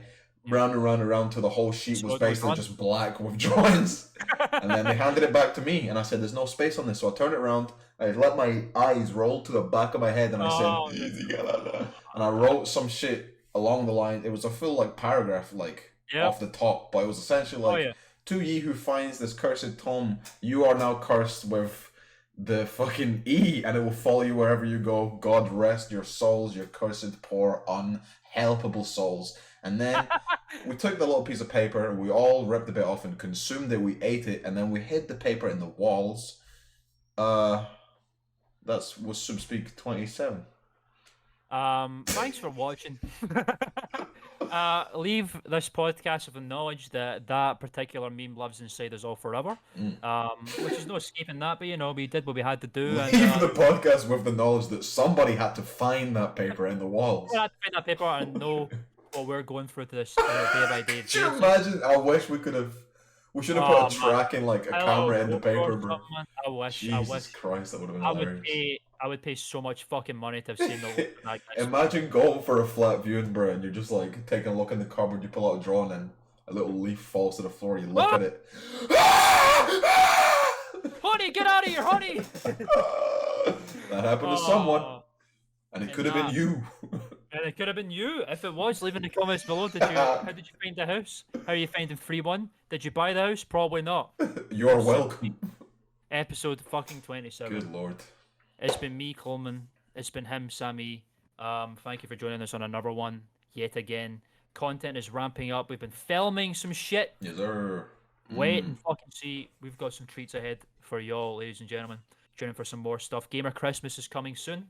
B: Round and round and round till the whole sheet was basically just black with drawings. And then they handed it back to me, and I said, "There's no space on this." So I turned it around. I let my eyes roll to the back of my head, and I said, "Easy, get that there." And I wrote some shit along the line. It was a full paragraph, off the top, but it was essentially to ye who finds this cursed tome, you are now cursed with the fucking E, and it will follow you wherever you go. God rest your souls, your cursed, poor, unhelpable souls. And then we took the little piece of paper, we all ripped the bit off and consumed it, we ate it, and then we hid the paper in the walls. That was SoopSpeek 27.
C: Thanks for watching. Leave this podcast with the knowledge that that particular meme lives inside us all forever. Which is no escaping that, but we did what we had to do.
B: Leave the podcast with the knowledge that somebody had to find that paper in the walls.
C: We had to find that paper and know what we're going through to this day by day.
B: Can you imagine? I wish we could have. We should have put a track in a camera in the paper, bro.
C: I wish.
B: Jesus Christ, that would have been hilarious.
C: I would pay so much fucking money to have seen the.
B: Imagine going for a flat viewing, bro, and you're just taking a look in the cupboard. You pull out a drawing, and a little leaf falls to the floor. You look at it.
C: Honey, get out of here, honey!
B: That happened to someone, and it could have been you.
C: And it could have been you. If it was, leave in the comments below. How did you find the house? How are you finding free one? Did you buy the house? Probably not.
B: You're welcome.
C: Episode fucking 27.
B: Good lord.
C: It's been me, Klman. It's been him, Sammy. Thank you for joining us on another one yet again. Content is ramping up. We've been filming some shit.
B: Yes, sir.
C: Wait and fucking see. We've got some treats ahead for y'all, ladies and gentlemen. Tuning for some more stuff. Gamer Christmas is coming soon.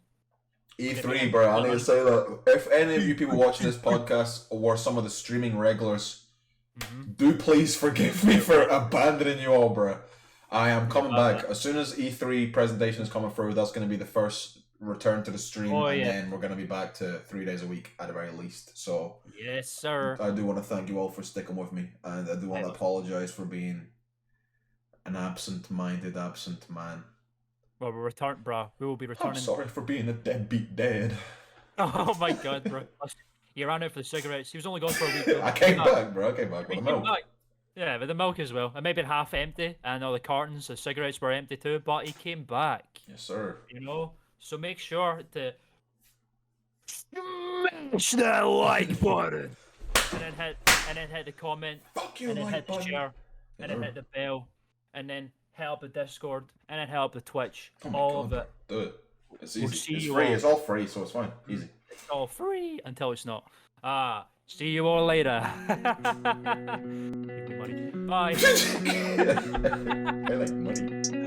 B: E3, bro. I need to say that if any of you people watching this podcast were some of the streaming regulars, do please forgive me for abandoning you all, bro. I am coming back as soon as E3 presentation is coming through. That's going to be the first return to the stream, and then we're going to be back to 3 days a week at the very least. So
C: yes, sir.
B: I do want to thank you all for sticking with me, and I do want to apologize for being an absent-minded absent man.
C: Well, we're returning, bro. We will be returning.
B: I'm sorry for being a deadbeat dad.
C: Oh my god, bro. You ran out for the cigarettes. He was only gone for a week. Though.
B: I came back, bro. I came back with the milk.
C: Yeah, with the milk as well. It may have been half empty, and all the cartons, the cigarettes were empty too, but he came back.
B: Yes, sir.
C: You know? So make sure to smash that like button. And then hit the comment.
B: Fuck you,
C: and then
B: like
C: hit the
B: button.
C: share. And then hit the bell. And then help the Discord. And then help the Twitch.
B: Oh my
C: all
B: God,
C: of it.
B: do it. It's
C: We'll
B: easy.
C: see
B: It's
C: you
B: free.
C: all.
B: It's all free, so it's fine. Easy.
C: It's all free until it's not. See you all later. Give me money. Bye.
B: I like money.